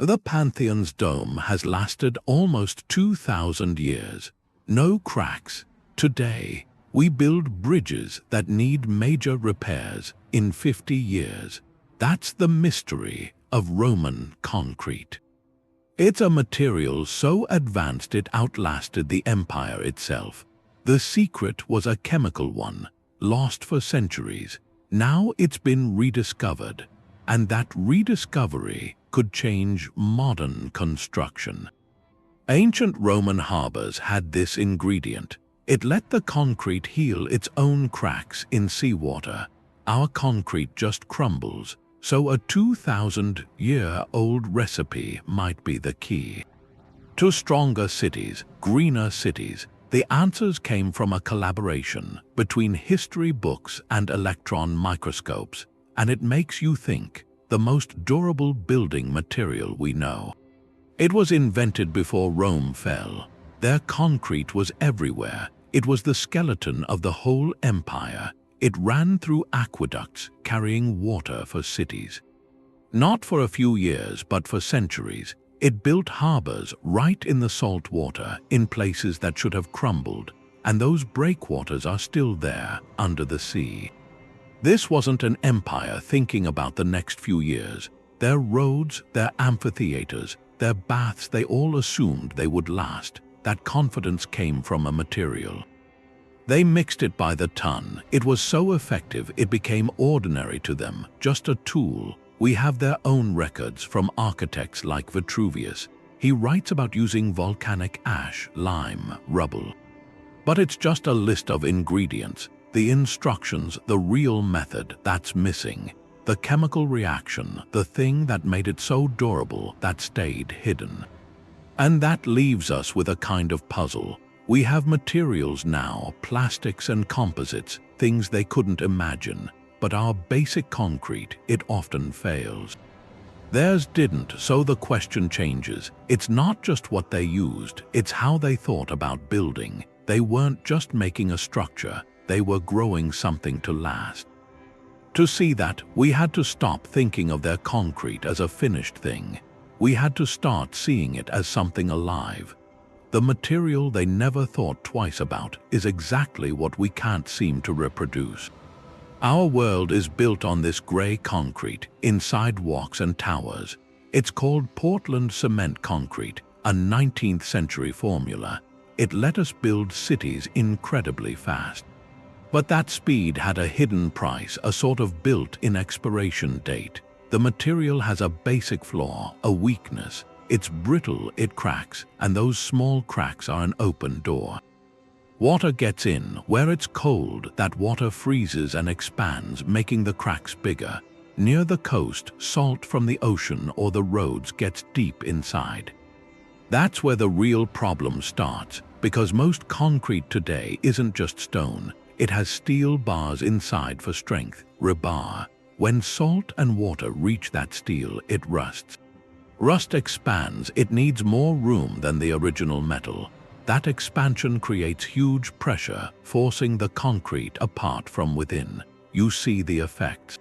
The Pantheon's dome has lasted almost 2,000 years. No cracks. Today, we build bridges that need major repairs in 50 years. That's the mystery of Roman concrete. It's a material so advanced it outlasted the empire itself. The secret was a chemical one, lost for centuries. Now it's been rediscovered, and that rediscovery could change modern construction. Ancient Roman harbors had this ingredient. It let the concrete heal its own cracks in seawater. Our concrete just crumbles, so a 2,000-year-old recipe might be the key. To stronger cities, greener cities, the answers came from a collaboration between history books and electron microscopes, and it makes you think. The most durable building material we know. It was invented before Rome fell. Their concrete was everywhere. It was the skeleton of the whole empire. It ran through aqueducts, carrying water for cities. Not for a few years, but for centuries. It built harbors right in the salt water, in places that should have crumbled, and those breakwaters are still there, under the sea. This wasn't an empire thinking about the next few years. Their roads, their amphitheaters, their baths, they all assumed they would last. That confidence came from a material. They mixed it by the ton. It was so effective it became ordinary to them, just a tool. We have their own records from architects like Vitruvius. He writes about using volcanic ash, lime, rubble. But it's just a list of ingredients. The instructions, the real method, that's missing. The chemical reaction, the thing that made it so durable, that stayed hidden. And that leaves us with a kind of puzzle. We have materials now, plastics and composites, things they couldn't imagine. But our basic concrete, it often fails. Theirs didn't, so the question changes. It's not just what they used, it's how they thought about building. They weren't just making a structure. They were growing something to last. To see that, we had to stop thinking of their concrete as a finished thing. We had to start seeing it as something alive. The material they never thought twice about is exactly what we can't seem to reproduce. Our world is built on this gray concrete, in sidewalks and towers. It's called Portland cement concrete, a 19th century formula. It let us build cities incredibly fast. But that speed had a hidden price, a sort of built-in expiration date. The material has a basic flaw, a weakness. It's brittle, it cracks, and those small cracks are an open door. Water gets in. Where it's cold, that water freezes and expands, making the cracks bigger. Near the coast, salt from the ocean or the roads gets deep inside. That's where the real problem starts, because most concrete today isn't just stone. It has steel bars inside for strength, rebar. When salt and water reach that steel, it rusts. Rust expands. It needs more room than the original metal. That expansion creates huge pressure, forcing the concrete apart from within. You see the effects.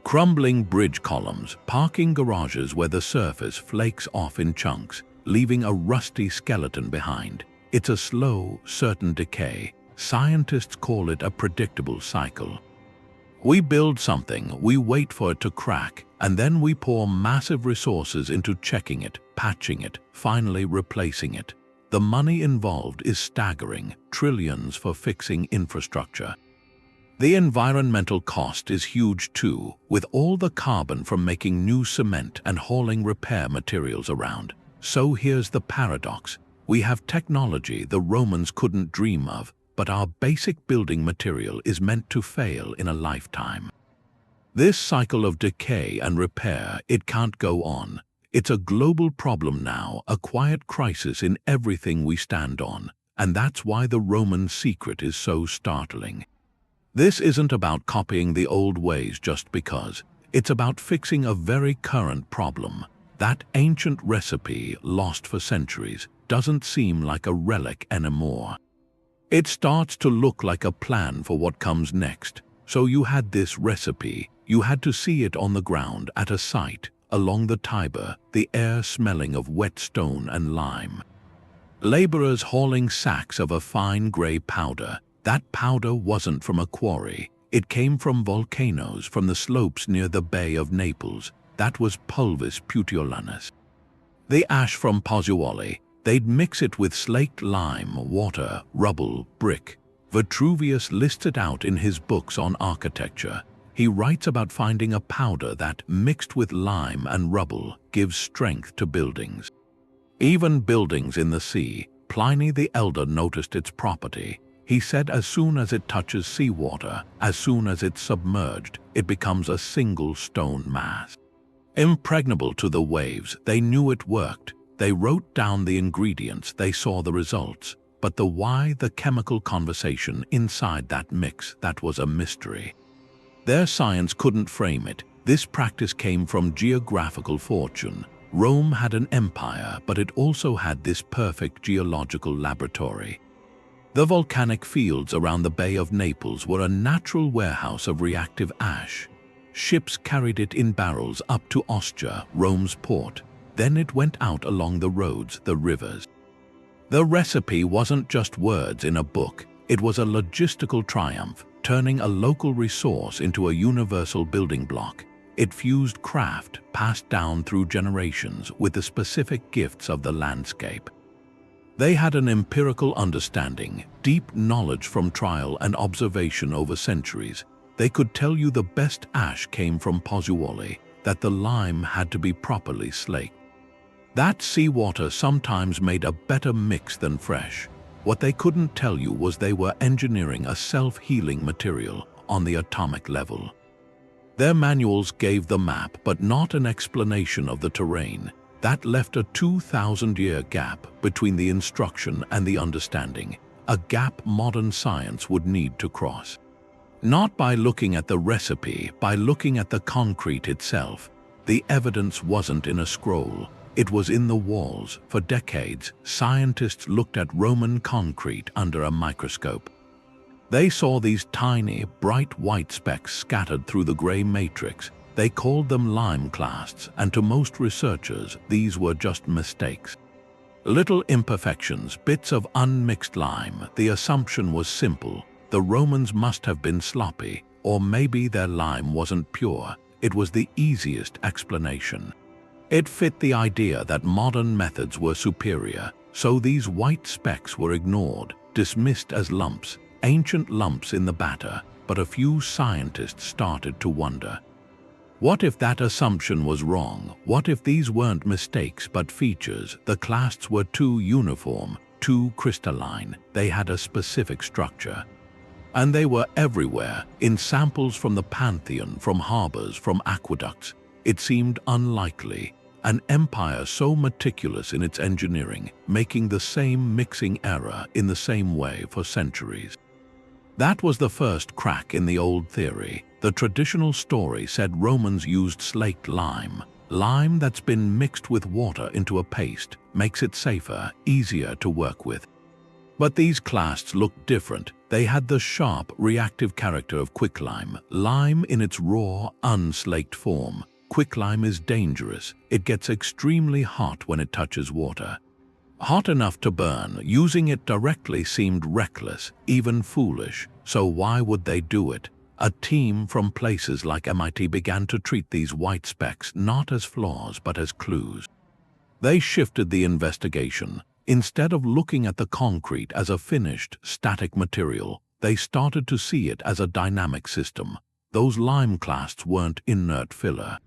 Crumbling bridge columns, parking garages where the surface flakes off in chunks, leaving a rusty skeleton behind. It's a slow, certain decay. Scientists call it a predictable cycle. We build something, we wait for it to crack, and then we pour massive resources into checking it, patching it, finally replacing it. The money involved is staggering, trillions for fixing infrastructure. The environmental cost is huge too, with all the carbon from making new cement and hauling repair materials around. So here's the paradox. We have technology the Romans couldn't dream of, but our basic building material is meant to fail in a lifetime. This cycle of decay and repair, it can't go on. It's a global problem now, a quiet crisis in everything we stand on, and that's why the Roman secret is so startling. This isn't about copying the old ways just because. It's about fixing a very current problem. That ancient recipe, lost for centuries, doesn't seem like a relic anymore. It starts to look like a plan for what comes next. So you had this recipe, you had to see it on the ground at a site, along the Tiber, the air smelling of wet stone and lime. Laborers hauling sacks of a fine gray powder. That powder wasn't from a quarry. It came from volcanoes from the slopes near the Bay of Naples. That was pulvis puteolanus. The ash from Pozzolanic. They'd mix it with slaked lime, water, rubble, brick. Vitruvius lists it out in his books on architecture. He writes about finding a powder that, mixed with lime and rubble, gives strength to buildings. Even buildings in the sea, Pliny the Elder noticed its property. He said as soon as it touches seawater, as soon as it's submerged, it becomes a single stone mass. Impregnable to the waves, they knew it worked. They wrote down the ingredients, they saw the results. But the why, the chemical conversation inside that mix, that was a mystery. Their science couldn't frame it. This practice came from geographical fortune. Rome had an empire, but it also had this perfect geological laboratory. The volcanic fields around the Bay of Naples were a natural warehouse of reactive ash. Ships carried it in barrels up to Ostia, Rome's port. Then it went out along the roads, the rivers. The recipe wasn't just words in a book. It was a logistical triumph, turning a local resource into a universal building block. It fused craft, passed down through generations, with the specific gifts of the landscape. They had an empirical understanding, deep knowledge from trial and observation over centuries. They could tell you the best ash came from Pozzolanic, that the lime had to be properly slaked. That seawater sometimes made a better mix than fresh. What they couldn't tell you was they were engineering a self-healing material on the atomic level. Their manuals gave the map, but not an explanation of the terrain. That left a 2,000-year gap between the instruction and the understanding, a gap modern science would need to cross. Not by looking at the recipe, by looking at the concrete itself. The evidence wasn't in a scroll. It was in the walls. For decades, scientists looked at Roman concrete under a microscope. They saw these tiny, bright white specks scattered through the gray matrix. They called them lime clasts, and to most researchers, these were just mistakes. Little imperfections, bits of unmixed lime. The assumption was simple. The Romans must have been sloppy, or maybe their lime wasn't pure. It was the easiest explanation. It fit the idea that modern methods were superior, so these white specks were ignored, dismissed as lumps, ancient lumps in the batter. But a few scientists started to wonder. What if that assumption was wrong? What if these weren't mistakes but features? The clasts were too uniform, too crystalline. They had a specific structure. And they were everywhere, in samples from the Pantheon, from harbors, from aqueducts. It seemed unlikely. An empire so meticulous in its engineering, making the same mixing error in the same way for centuries. That was the first crack in the old theory. The traditional story said Romans used slaked lime. Lime that's been mixed with water into a paste makes it safer, easier to work with. But these clasts looked different. They had the sharp, reactive character of quicklime, lime in its raw, unslaked form. Quicklime is dangerous. It gets extremely hot when it touches water. Hot enough to burn. Using it directly seemed reckless, even foolish. So why would they do it? A team from places like MIT began to treat these white specks not as flaws but as clues. They shifted the investigation. Instead of looking at the concrete as a finished, static material, they started to see it as a dynamic system. Those lime clasts weren't inert filler.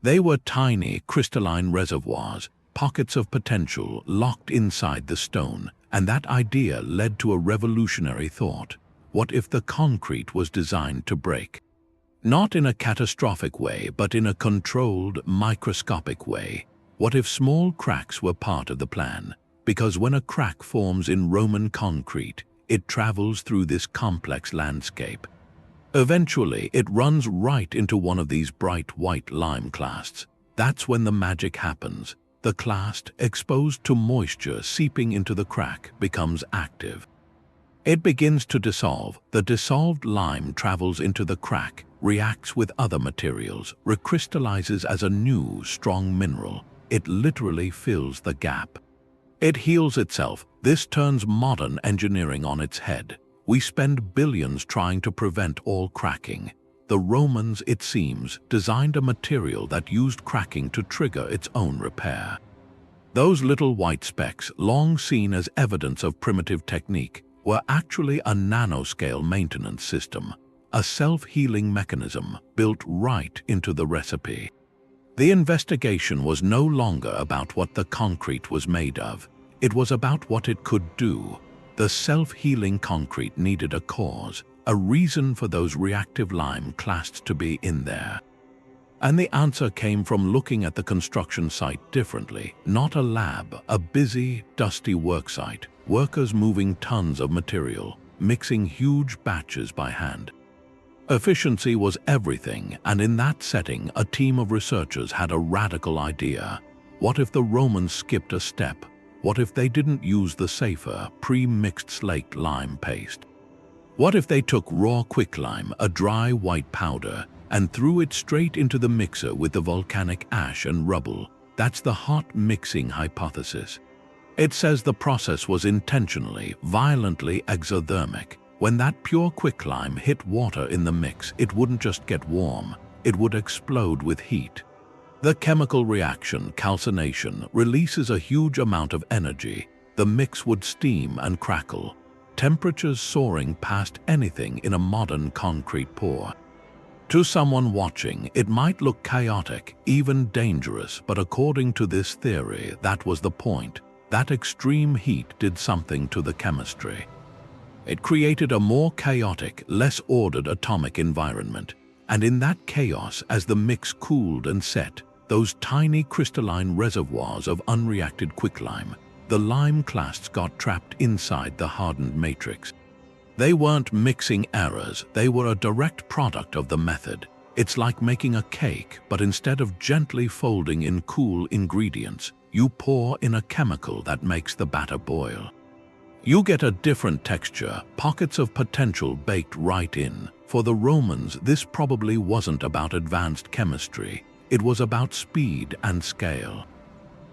They were tiny, crystalline reservoirs, pockets of potential locked inside the stone, and that idea led to a revolutionary thought. What if the concrete was designed to break? Not in a catastrophic way, but in a controlled, microscopic way. What if small cracks were part of the plan? Because when a crack forms in Roman concrete, it travels through this complex landscape. Eventually, it runs right into one of these bright white lime clasts. That's when the magic happens. The clast, exposed to moisture seeping into the crack, becomes active. It begins to dissolve. The dissolved lime travels into the crack, reacts with other materials, recrystallizes as a new, strong mineral. It literally fills the gap. It heals itself. This turns modern engineering on its head. We spend billions trying to prevent all cracking. The Romans, it seems, designed a material that used cracking to trigger its own repair. Those little white specks, long seen as evidence of primitive technique, were actually a nanoscale maintenance system, a self-healing mechanism built right into the recipe. The investigation was no longer about what the concrete was made of. It was about what it could do. The self-healing concrete needed a cause, a reason for those reactive lime clasts to be in there. And the answer came from looking at the construction site differently. Not a lab, a busy, dusty worksite, workers moving tons of material, mixing huge batches by hand. Efficiency was everything, and in that setting, a team of researchers had a radical idea. What if the Romans skipped a step? What if they didn't use the safer, pre-mixed slaked lime paste? What if they took raw quicklime, a dry white powder, and threw it straight into the mixer with the volcanic ash and rubble? That's the hot mixing hypothesis. It says the process was intentionally, violently exothermic. When that pure quicklime hit water in the mix, it wouldn't just get warm, it would explode with heat. The chemical reaction, calcination, releases a huge amount of energy. The mix would steam and crackle, temperatures soaring past anything in a modern concrete pour. To someone watching, it might look chaotic, even dangerous, but according to this theory, that was the point. That extreme heat did something to the chemistry. It created a more chaotic, less ordered atomic environment. And in that chaos, as the mix cooled and set, those tiny crystalline reservoirs of unreacted quicklime, the lime clasts got trapped inside the hardened matrix. They weren't mixing errors, they were a direct product of the method. It's like making a cake, but instead of gently folding in cool ingredients, you pour in a chemical that makes the batter boil. You get a different texture, pockets of potential baked right in. For the Romans, this probably wasn't about advanced chemistry. It was about speed and scale.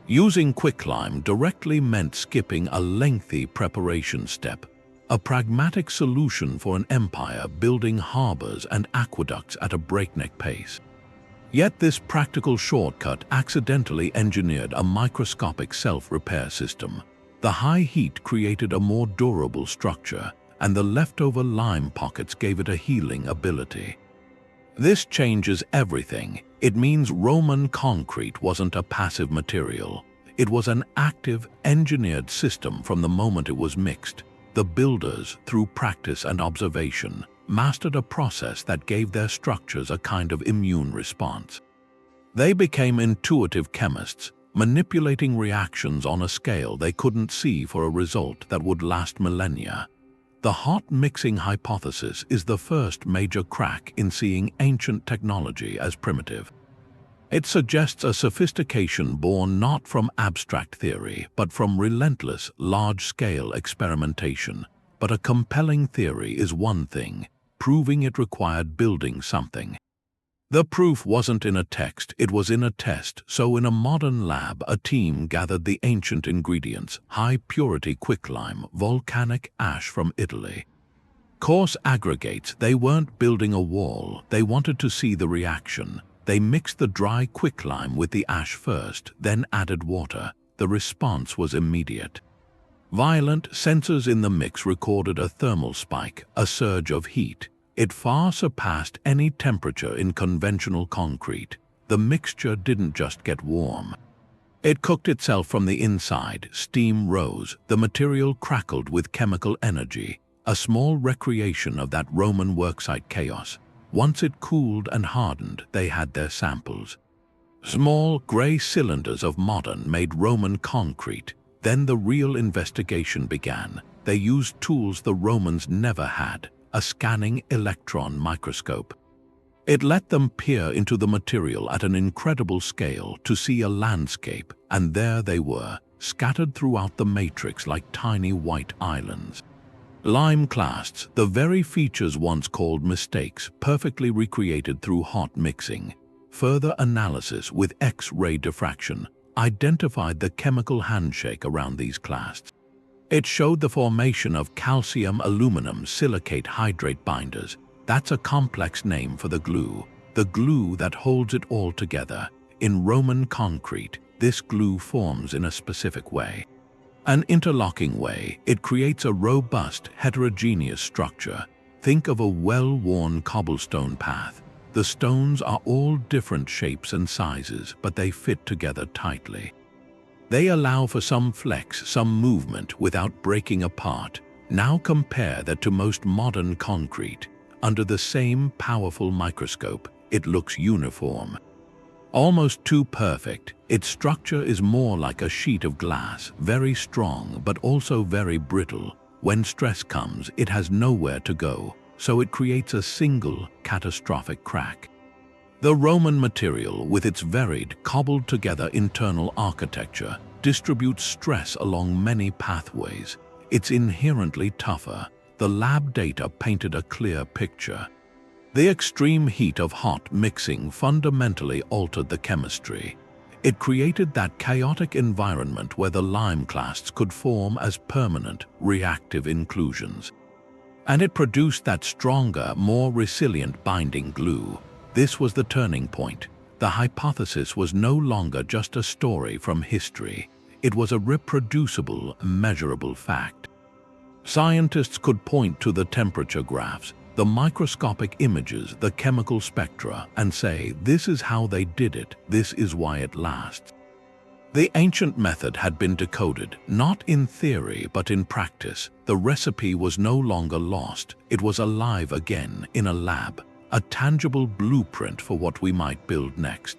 Using quicklime directly meant skipping a lengthy preparation step, a pragmatic solution for an empire building harbors and aqueducts at a breakneck pace. Yet this practical shortcut accidentally engineered a microscopic self-repair system. The high heat created a more durable structure, and the leftover lime pockets gave it a healing ability. This changes everything. It means Roman concrete wasn't a passive material. It was an active, engineered system from the moment it was mixed. The builders, through practice and observation, mastered a process that gave their structures a kind of immune response. They became intuitive chemists, manipulating reactions on a scale they couldn't see for a result that would last millennia. The hot mixing hypothesis is the first major crack in seeing ancient technology as primitive. It suggests a sophistication born not from abstract theory, but from relentless, large-scale experimentation. But a compelling theory is one thing, proving it required building something. The proof wasn't in a text, it was in a test. So in a modern lab, a team gathered the ancient ingredients: high-purity quicklime, volcanic ash from Italy. Coarse aggregates. They weren't building a wall, they wanted to see the reaction. They mixed the dry quicklime with the ash first, then added water. The response was immediate. Violent sensors in the mix recorded a thermal spike, a surge of heat. It far surpassed any temperature in conventional concrete. The mixture didn't just get warm. It cooked itself from the inside. Steam rose. The material crackled with chemical energy, a small recreation of that Roman worksite chaos. Once it cooled and hardened, they had their samples. Small, gray cylinders of modern-made Roman concrete. Then the real investigation began. They used tools the Romans never had, a scanning electron microscope. It let them peer into the material at an incredible scale to see a landscape, and there they were, scattered throughout the matrix like tiny white islands. Lime clasts, the very features once called mistakes, perfectly recreated through hot mixing. Further analysis with X-ray diffraction identified the chemical handshake around these clasts. It showed the formation of calcium-aluminum silicate hydrate binders. That's a complex name for the glue that holds it all together. In Roman concrete, this glue forms in a specific way. An interlocking way, it creates a robust, heterogeneous structure. Think of a well-worn cobblestone path. The stones are all different shapes and sizes, but they fit together tightly. They allow for some flex, some movement without breaking apart. Now compare that to most modern concrete. Under the same powerful microscope, it looks uniform. Almost too perfect, its structure is more like a sheet of glass, very strong but also very brittle. When stress comes, it has nowhere to go, so it creates a single, catastrophic crack. The Roman material, with its varied, cobbled-together internal architecture, distributes stress along many pathways. It's inherently tougher. The lab data painted a clear picture. The extreme heat of hot mixing fundamentally altered the chemistry. It created that chaotic environment where the lime clasts could form as permanent, reactive inclusions. And it produced that stronger, more resilient binding glue. This was the turning point. The hypothesis was no longer just a story from history. It was a reproducible, measurable fact. Scientists could point to the temperature graphs, the microscopic images, the chemical spectra, and say, this is how they did it, this is why it lasts. The ancient method had been decoded, not in theory but in practice. The recipe was no longer lost, it was alive again in a lab, a tangible blueprint for what we might build next.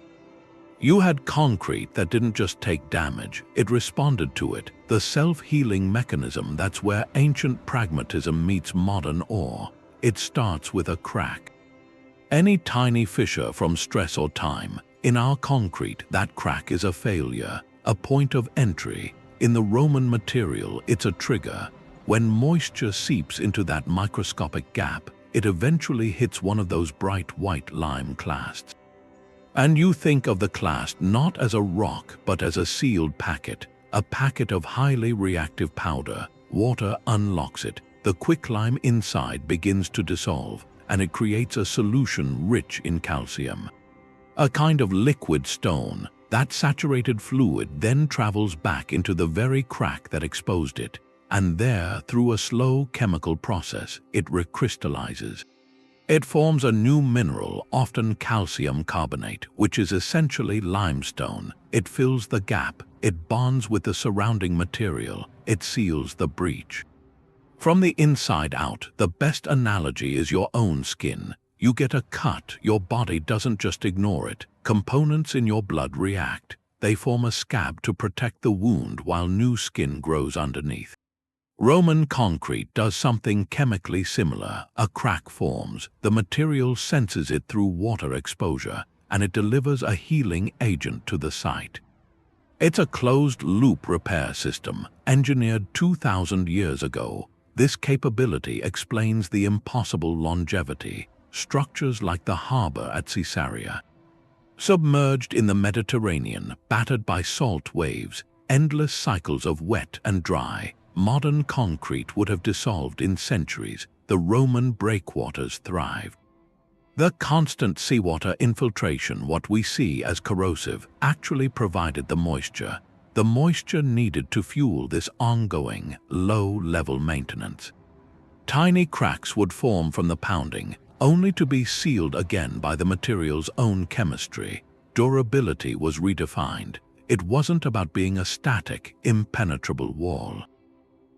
You had concrete that didn't just take damage, it responded to it, the self-healing mechanism. That's where ancient pragmatism meets modern ore. It starts with a crack. Any tiny fissure from stress or time. In our concrete, that crack is a failure, a point of entry. In the Roman material, it's a trigger. When moisture seeps into that microscopic gap, it eventually hits one of those bright white lime clasts. And you think of the clast not as a rock, but as a sealed packet, a packet of highly reactive powder. Water unlocks it. The quicklime inside begins to dissolve, and it creates a solution rich in calcium. A kind of liquid stone. That saturated fluid then travels back into the very crack that exposed it, and there, through a slow chemical process, it recrystallizes. It forms a new mineral, often calcium carbonate, which is essentially limestone. It fills the gap, it bonds with the surrounding material, it seals the breach. From the inside out, the best analogy is your own skin. You get a cut, your body doesn't just ignore it. Components in your blood react. They form a scab to protect the wound while new skin grows underneath. Roman concrete does something chemically similar. A crack forms, the material senses it through water exposure, and it delivers a healing agent to the site. It's a closed-loop repair system, engineered 2,000 years ago. This capability explains the impossible longevity. Structures like the harbor at Caesarea. Submerged in the Mediterranean, battered by salt waves, endless cycles of wet and dry, modern concrete would have dissolved in centuries. The Roman breakwaters thrived. The constant seawater infiltration, what we see as corrosive, actually provided the moisture needed to fuel this ongoing, low-level maintenance. Tiny cracks would form from the pounding, only to be sealed again by the material's own chemistry. Durability was redefined. It wasn't about being a static, impenetrable wall.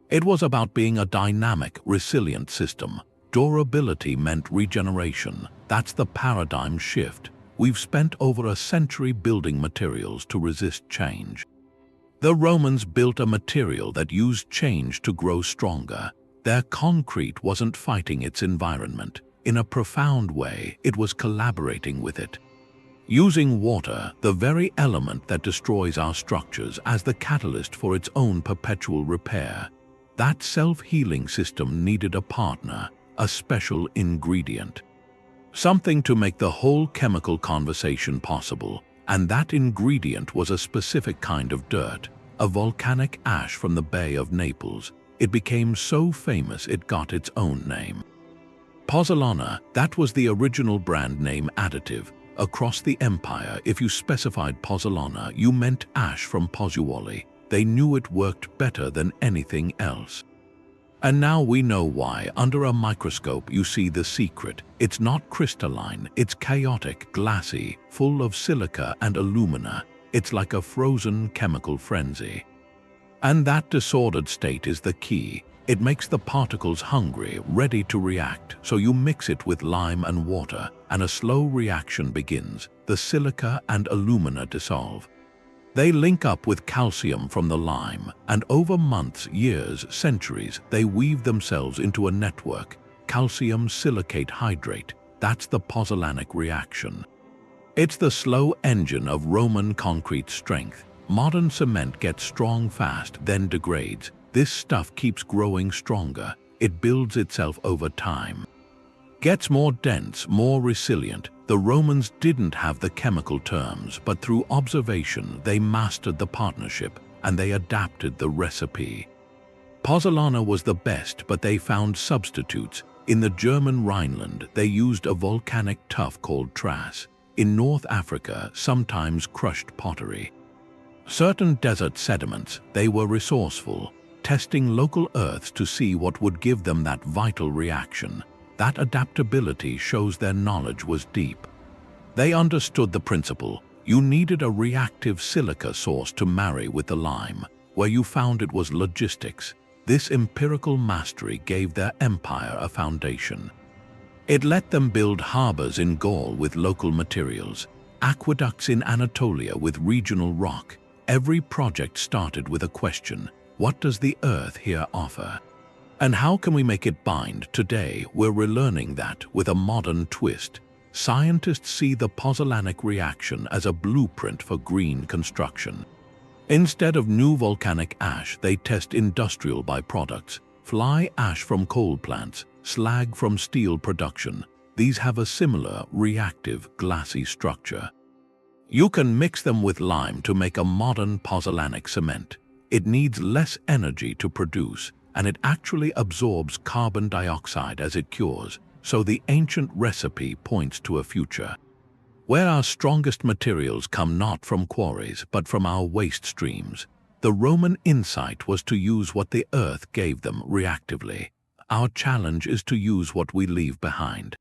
It was about being a dynamic, resilient system. Durability meant regeneration. That's the paradigm shift. We've spent over a century building materials to resist change. The Romans built a material that used change to grow stronger. Their concrete wasn't fighting its environment. In a profound way, it was collaborating with it. Using water, the very element that destroys our structures, as the catalyst for its own perpetual repair. That self-healing system needed a partner, a special ingredient. Something to make the whole chemical conversation possible, and that ingredient was a specific kind of dirt, a volcanic ash from the Bay of Naples. It became so famous it got its own name. Pozzolana, that was the original brand name additive. Across the empire, if you specified Pozzolana, you meant ash from Pozzuoli. They knew it worked better than anything else. And now we know why. Under a microscope you see the secret. It's not crystalline, it's chaotic, glassy, full of silica and alumina. It's like a frozen chemical frenzy. And that disordered state is the key. It makes the particles hungry, ready to react, so you mix it with lime and water, and a slow reaction begins. The silica and alumina dissolve. They link up with calcium from the lime, and over months, years, centuries, they weave themselves into a network. Calcium silicate hydrate, that's the Pozzolanic reaction. It's the slow engine of Roman concrete strength. Modern cement gets strong fast, then degrades. This stuff keeps growing stronger. It builds itself over time. Gets more dense, more resilient. The Romans didn't have the chemical terms, but through observation they mastered the partnership, and they adapted the recipe. Pozzolana was the best, but they found substitutes. In the German Rhineland, they used a volcanic tuff called trass. In North Africa, sometimes crushed pottery. Certain desert sediments, they were resourceful, testing local earths to see what would give them that vital reaction. That adaptability shows their knowledge was deep. They understood the principle. You needed a reactive silica source to marry with the lime. Where you found it was logistics. This empirical mastery gave their empire a foundation. It let them build harbors in Gaul with local materials, aqueducts in Anatolia with regional rock. Every project started with a question: what does the earth here offer? And how can we make it bind? Today, we're relearning that with a modern twist. Scientists see the Pozzolanic reaction as a blueprint for green construction. Instead of new volcanic ash, they test industrial byproducts, fly ash from coal plants, slag from steel production. These have a similar, reactive, glassy structure. You can mix them with lime to make a modern Pozzolanic cement. It needs less energy to produce, and it actually absorbs carbon dioxide as it cures, so the ancient recipe points to a future where our strongest materials come not from quarries but from our waste streams. The Roman insight was to use what the earth gave them reactively. Our challenge is to use what we leave behind.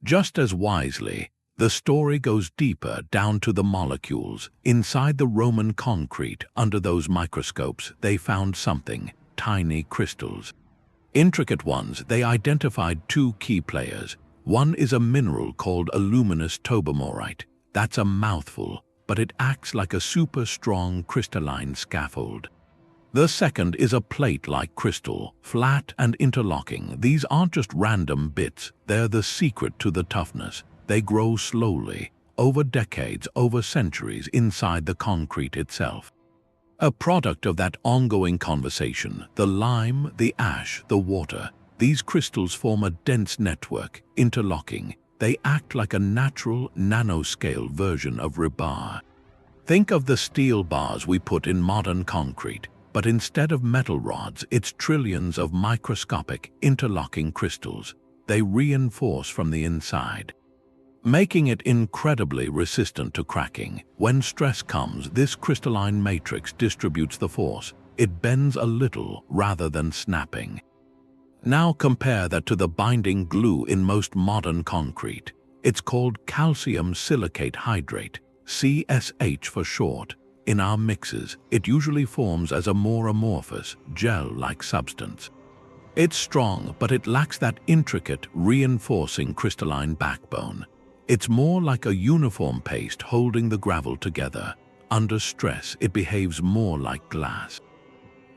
Just as wisely, the story goes deeper down to the molecules. Inside the Roman concrete, under those microscopes, they found something: tiny crystals. Intricate ones. They identified two key players. One is a mineral called aluminous tobamorite. That's a mouthful, but it acts like a super strong crystalline scaffold. The second is a plate-like crystal, flat and interlocking. These aren't just random bits, they're the secret to the toughness. They grow slowly, over decades, over centuries, inside the concrete itself. A product of that ongoing conversation, the lime, the ash, the water. These crystals form a dense network, interlocking. They act like a natural, nanoscale version of rebar. Think of the steel bars we put in modern concrete, but instead of metal rods, it's trillions of microscopic, interlocking crystals. They reinforce from the inside, making it incredibly resistant to cracking. When stress comes, this crystalline matrix distributes the force. It bends a little rather than snapping. Now compare that to the binding glue in most modern concrete. It's called calcium silicate hydrate, CSH for short. In our mixes, it usually forms as a more amorphous, gel-like substance. It's strong, but it lacks that intricate, reinforcing crystalline backbone. It's more like a uniform paste holding the gravel together. Under stress, it behaves more like glass.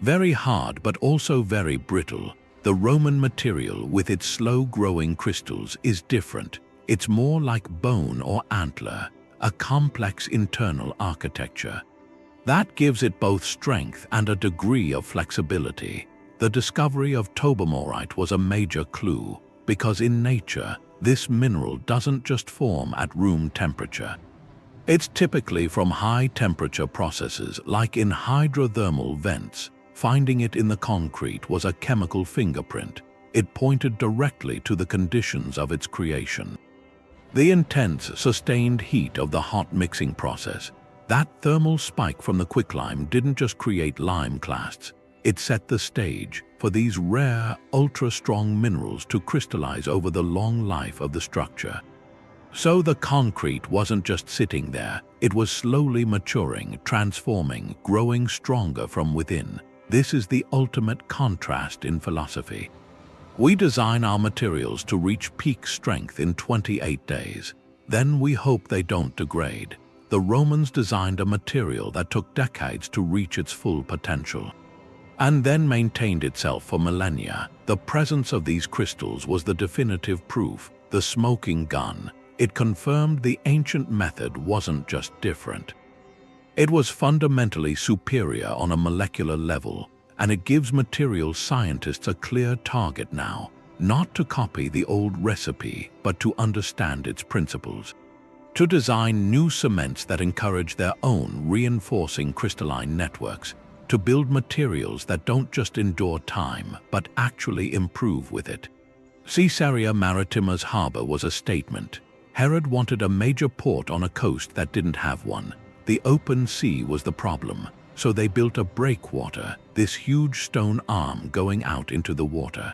Very hard, but also very brittle. The Roman material, with its slow-growing crystals, is different. It's more like bone or antler, a complex internal architecture. That gives it both strength and a degree of flexibility. The discovery of tobermorite was a major clue, because in nature, this mineral doesn't just form at room temperature. It's typically from high-temperature processes like in hydrothermal vents. Finding it in the concrete was a chemical fingerprint. It pointed directly to the conditions of its creation. The intense, sustained heat of the hot mixing process, that thermal spike from the quicklime didn't just create lime clasts. It set the stage for these rare, ultra-strong minerals to crystallize over the long life of the structure. So the concrete wasn't just sitting there, it was slowly maturing, transforming, growing stronger from within. This is the ultimate contrast in philosophy. We design our materials to reach peak strength in 28 days. Then we hope they don't degrade. The Romans designed a material that took decades to reach its full potential, and then maintained itself for millennia. The presence of these crystals was the definitive proof, the smoking gun. It confirmed the ancient method wasn't just different. It was fundamentally superior on a molecular level, and it gives material scientists a clear target now, not to copy the old recipe, but to understand its principles. To design new cements that encourage their own reinforcing crystalline networks, to build materials that don't just endure time, but actually improve with it. Caesarea Maritima's harbor was a statement. Herod wanted a major port on a coast that didn't have one. The open sea was the problem, so they built a breakwater, this huge stone arm going out into the water.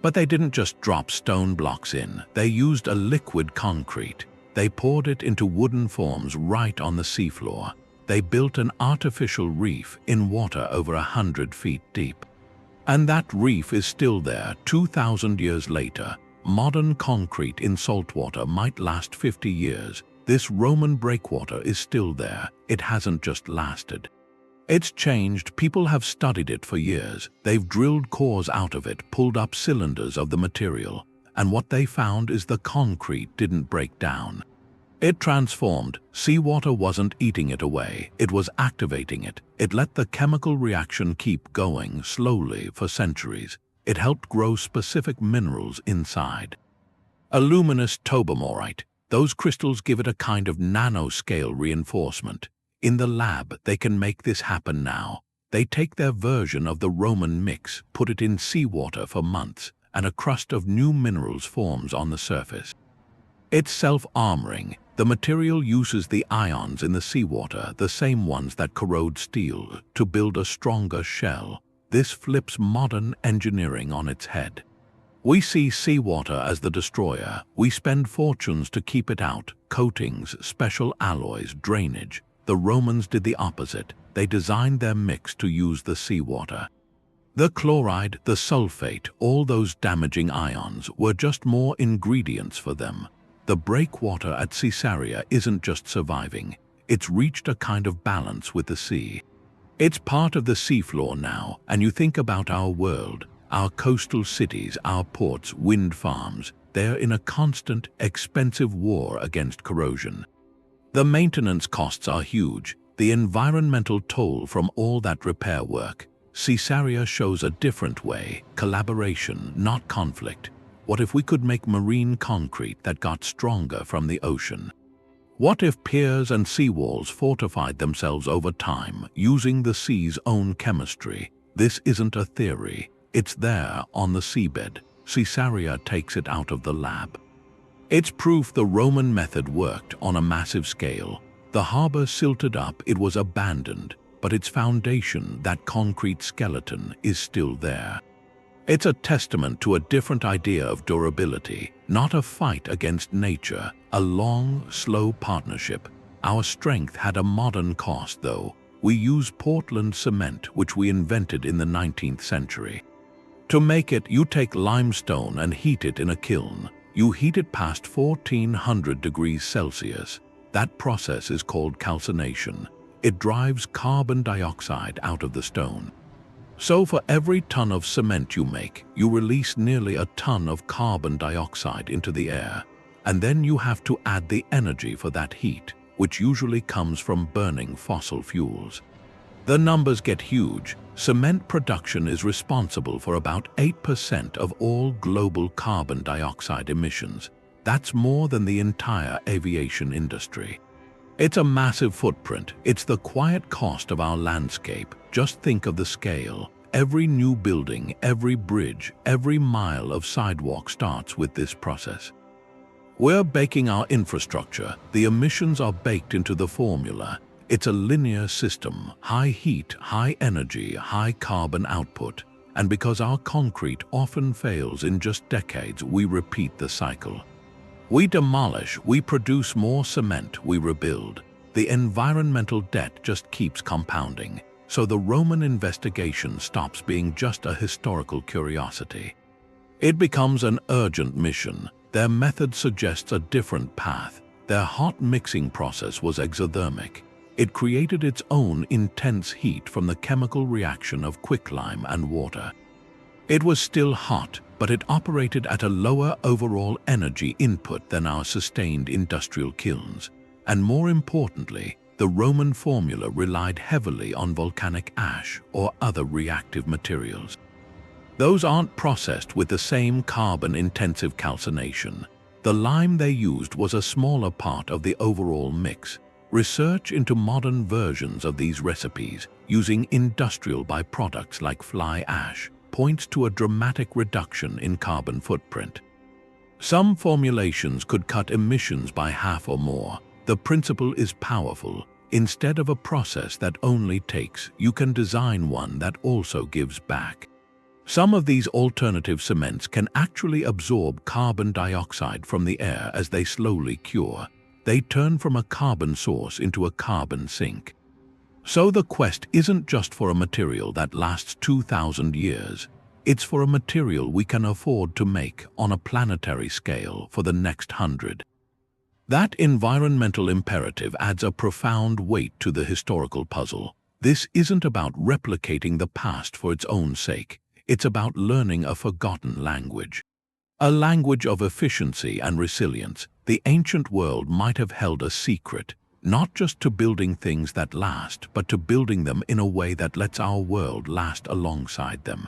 But they didn't just drop stone blocks in, they used a liquid concrete. They poured it into wooden forms right on the seafloor. They built an artificial reef in water over 100 feet deep. And that reef is still there 2,000 years later. Modern concrete in saltwater might last 50 years. This Roman breakwater is still there. It hasn't just lasted. It's changed. People have studied it for years. They've drilled cores out of it, pulled up cylinders of the material, and what they found is the concrete didn't break down. It transformed. Seawater wasn't eating it away, it was activating it. It let the chemical reaction keep going slowly for centuries. It helped grow specific minerals inside. A luminous tobermorite. Those crystals give it a kind of nanoscale reinforcement. In the lab, they can make this happen now. They take their version of the Roman mix, put it in seawater for months, and a crust of new minerals forms on the surface. It's self-armoring. The material uses the ions in the seawater, the same ones that corrode steel, to build a stronger shell. This flips modern engineering on its head. We see seawater as the destroyer. We spend fortunes to keep it out, coatings, special alloys, drainage. The Romans did the opposite. They designed their mix to use the seawater. The chloride, the sulfate, all those damaging ions were just more ingredients for them. The breakwater at Caesarea isn't just surviving, it's reached a kind of balance with the sea. It's part of the seafloor now, and you think about our world, our coastal cities, our ports, wind farms, they're in a constant, expensive war against corrosion. The maintenance costs are huge, the environmental toll from all that repair work. Caesarea shows a different way, collaboration, not conflict. What if we could make marine concrete that got stronger from the ocean? What if piers and seawalls fortified themselves over time, using the sea's own chemistry? This isn't a theory, it's there on the seabed. Caesarea takes it out of the lab. It's proof the Roman method worked on a massive scale. The harbor silted up, it was abandoned, but its foundation, that concrete skeleton, is still there. It's a testament to a different idea of durability, not a fight against nature, a long, slow partnership. Our strength had a modern cost, though. We use Portland cement, which we invented in the 19th century. To make it, you take limestone and heat it in a kiln. You heat it past 1400 degrees Celsius. That process is called calcination. It drives carbon dioxide out of the stone. So for every ton of cement you make, you release nearly a ton of carbon dioxide into the air. And then you have to add the energy for that heat, which usually comes from burning fossil fuels. The numbers get huge. cement production is responsible for about 8% of all global carbon dioxide emissions. That's more than the entire aviation industry. It's a massive footprint. It's the quiet cost of our landscape. Just think of the scale. Every new building, every bridge, every mile of sidewalk starts with this process. We're baking our infrastructure. The emissions are baked into the formula. It's a linear system, high heat, high energy, high carbon output. And because our concrete often fails in just decades, we repeat the cycle. We demolish, we produce more cement, we rebuild. The environmental debt just keeps compounding. So the Roman investigation stops being just a historical curiosity. It becomes an urgent mission. Their method suggests a different path. Their hot mixing process was exothermic. It created its own intense heat from the chemical reaction of quicklime and water. It was still hot, but it operated at a lower overall energy input than our sustained industrial kilns. And more importantly, the Roman formula relied heavily on volcanic ash or other reactive materials. Those aren't processed with the same carbon-intensive calcination. The lime they used was a smaller part of the overall mix. Research into modern versions of these recipes, using industrial byproducts like fly ash, points to a dramatic reduction in carbon footprint. Some formulations could cut emissions by half or more. The principle is powerful. Instead of a process that only takes, you can design one that also gives back. Some of these alternative cements can actually absorb carbon dioxide from the air as they slowly cure. They turn from a carbon source into a carbon sink. So the quest isn't just for a material that lasts 2,000 years. It's for a material we can afford to make on a planetary scale for the next 100. That environmental imperative adds a profound weight to the historical puzzle. This isn't about replicating the past for its own sake. It's about learning a forgotten language. A language of efficiency and resilience. The ancient world might have held a secret, not just to building things that last, but to building them in a way that lets our world last alongside them.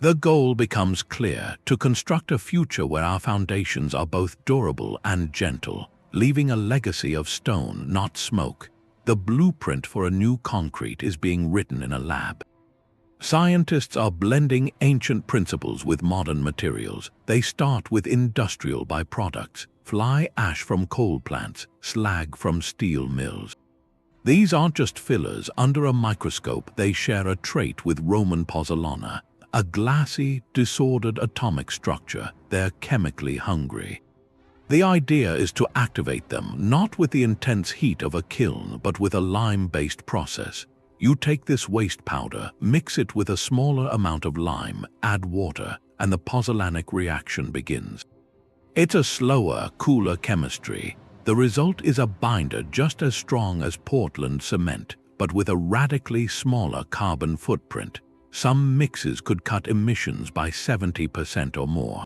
The goal becomes clear: to construct a future where our foundations are both durable and gentle, leaving a legacy of stone, not smoke. The blueprint for a new concrete is being written in a lab. Scientists are blending ancient principles with modern materials. They start with industrial byproducts: fly ash from coal plants, slag from steel mills. These aren't just fillers. Under a microscope, they share a trait with Roman Pozzolana, a glassy, disordered atomic structure. They're chemically hungry. The idea is to activate them, not with the intense heat of a kiln, but with a lime-based process. You take this waste powder, mix it with a smaller amount of lime, add water, and the Pozzolanic reaction begins. It's a slower, cooler chemistry. The result is a binder just as strong as Portland cement, but with a radically smaller carbon footprint. Some mixes could cut emissions by 70% or more.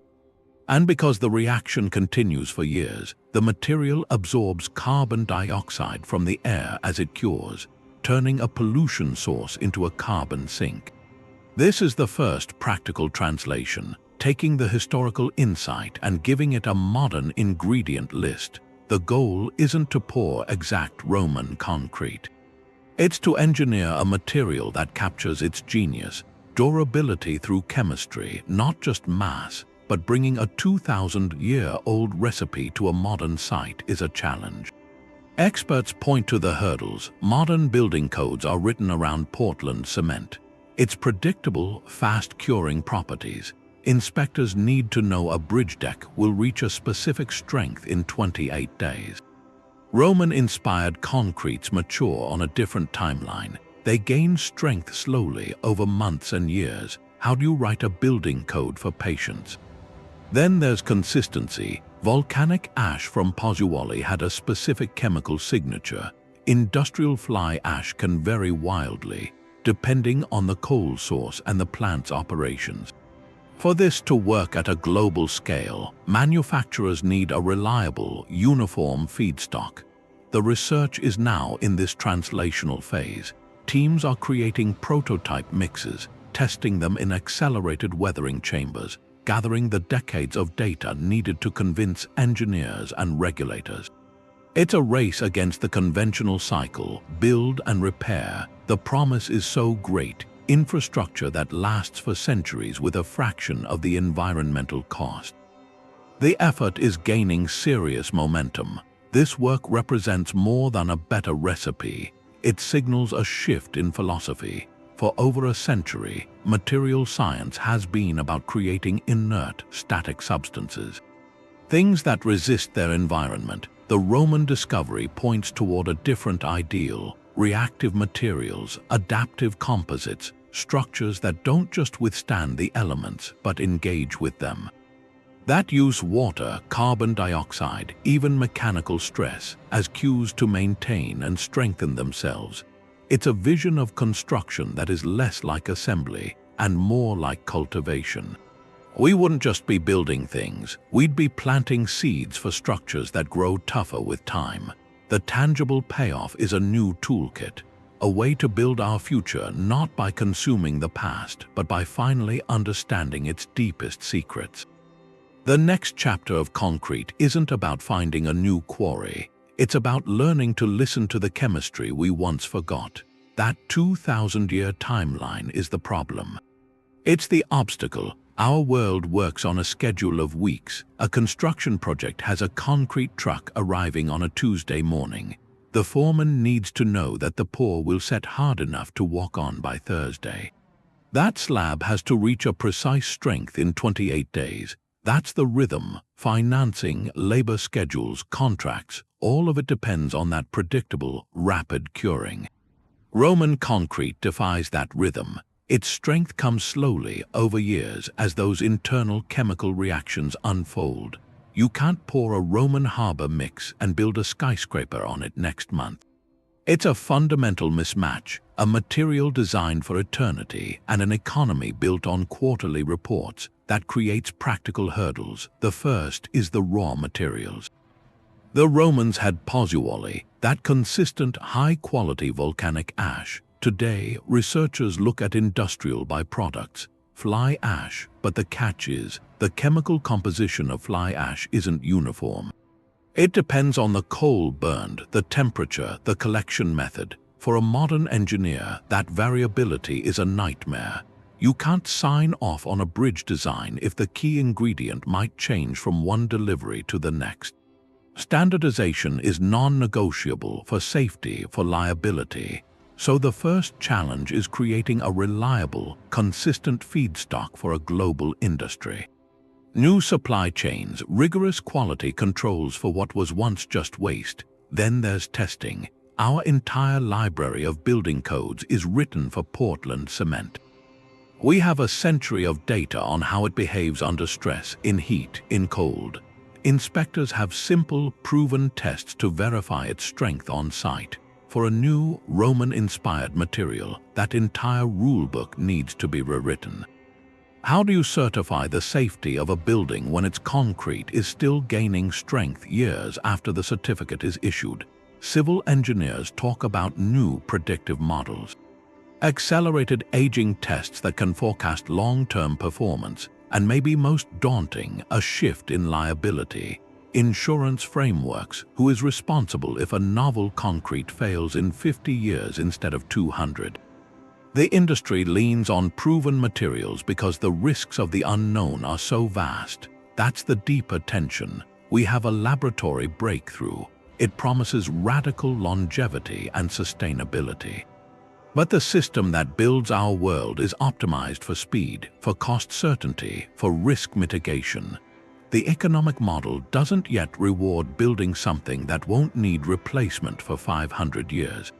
And because the reaction continues for years, the material absorbs carbon dioxide from the air as it cures, turning a pollution source into a carbon sink. This is the first practical translation, taking the historical insight and giving it a modern ingredient list. The goal isn't to pour exact Roman concrete. It's to engineer a material that captures its genius, durability through chemistry, not just mass. But bringing a 2,000-year-old recipe to a modern site is a challenge. Experts point to the hurdles. Modern building codes are written around Portland cement. Its predictable, fast-curing properties. Inspectors need to know a bridge deck will reach a specific strength in 28 days. Roman-inspired concretes mature on a different timeline. They gain strength slowly over months and years. How do you write a building code for patience? Then there's consistency. Volcanic ash from Pozzolana had a specific chemical signature. Industrial fly ash can vary wildly, depending on the coal source and the plant's operations. For this to work at a global scale, manufacturers need a reliable, uniform feedstock. The research is now in this translational phase. teams are creating prototype mixes, testing them in accelerated weathering chambers, gathering the decades of data needed to convince engineers and regulators. It's a race against the conventional cycle, build and repair. The promise is so great, infrastructure that lasts for centuries with a fraction of the environmental cost. The effort is gaining serious momentum. This work represents more than a better recipe. It signals a shift in philosophy. For over a century, material science has been about creating inert, static substances, things that resist their environment. The Roman discovery points toward a different ideal: reactive materials, adaptive composites, structures that don't just withstand the elements but engage with them. That use water, carbon dioxide, even mechanical stress as cues to maintain and strengthen themselves. It's a vision of construction that is less like assembly and more like cultivation. We wouldn't just be building things, we'd be planting seeds for structures that grow tougher with time. The tangible payoff is a new toolkit, a way to build our future not by consuming the past, but by finally understanding its deepest secrets. The next chapter of concrete isn't about finding a new quarry. It's about learning to listen to the chemistry we once forgot. That 2,000-year timeline is the problem. It's the obstacle. Our world works on a schedule of weeks. A construction project has a concrete truck arriving on a Tuesday morning. The foreman needs to know that the pour will set hard enough to walk on by Thursday. That slab has to reach a precise strength in 28 days. That's the rhythm. Financing, labor schedules, contracts, all of it depends on that predictable, rapid curing. Roman concrete defies that rhythm. Its strength comes slowly over years as those internal chemical reactions unfold. You can't pour a Roman harbor mix and build a skyscraper on it next month. It's a fundamental mismatch, a material designed for eternity and an economy built on quarterly reports that creates practical hurdles. The first is the raw materials. The Romans had Pozzolanic, that consistent, high-quality volcanic ash. Today, researchers look at industrial byproducts, fly ash, but the catch is, the chemical composition of fly ash isn't uniform. It depends on the coal burned, the temperature, the collection method. For a modern engineer, that variability is a nightmare. You can't sign off on a bridge design if the key ingredient might change from one delivery to the next. Standardization is non-negotiable for safety, for liability. So the first challenge is creating a reliable, consistent feedstock for a global industry. New supply chains, rigorous quality controls for what was once just waste. Then there's testing. Our entire library of building codes is written for Portland cement. We have a century of data on how it behaves under stress, in heat, in cold. Inspectors have simple, proven tests to verify its strength on site. For a new, Roman-inspired material, that entire rulebook needs to be rewritten. How do you certify the safety of a building when its concrete is still gaining strength years after the certificate is issued? Civil engineers talk about new predictive models. Accelerated aging tests that can forecast long-term performance, and maybe most daunting, a shift in liability. Insurance frameworks. Who is responsible if a novel concrete fails in 50 years instead of 200? The industry leans on proven materials because the risks of the unknown are so vast. That's the deeper tension. We have a laboratory breakthrough. It promises radical longevity and sustainability. But the system that builds our world is optimized for speed, for cost certainty, for risk mitigation. The economic model doesn't yet reward building something that won't need replacement for 500 years.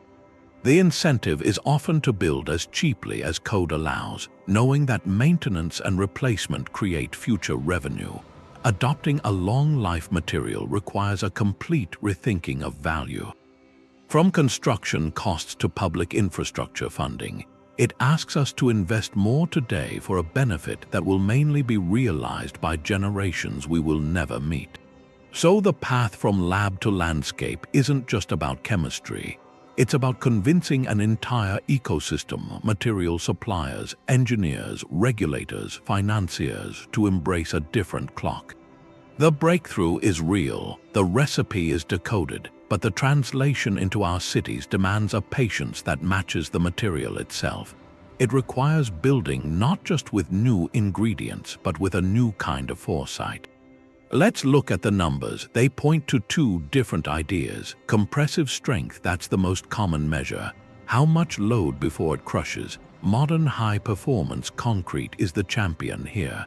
The incentive is often to build as cheaply as code allows, knowing that maintenance and replacement create future revenue. Adopting a long-life material requires a complete rethinking of value. From construction costs to public infrastructure funding, it asks us to invest more today for a benefit that will mainly be realized by generations we will never meet. So the path from lab to landscape isn't just about chemistry. It's about convincing an entire ecosystem, material suppliers, engineers, regulators, financiers, to embrace a different clock. The breakthrough is real, the recipe is decoded, but the translation into our cities demands a patience that matches the material itself. It requires building not just with new ingredients, but with a new kind of foresight. Let's look at the numbers. They point to two different ideas. Compressive strength, that's the most common measure. How much load before it crushes? Modern high-performance concrete is the champion here.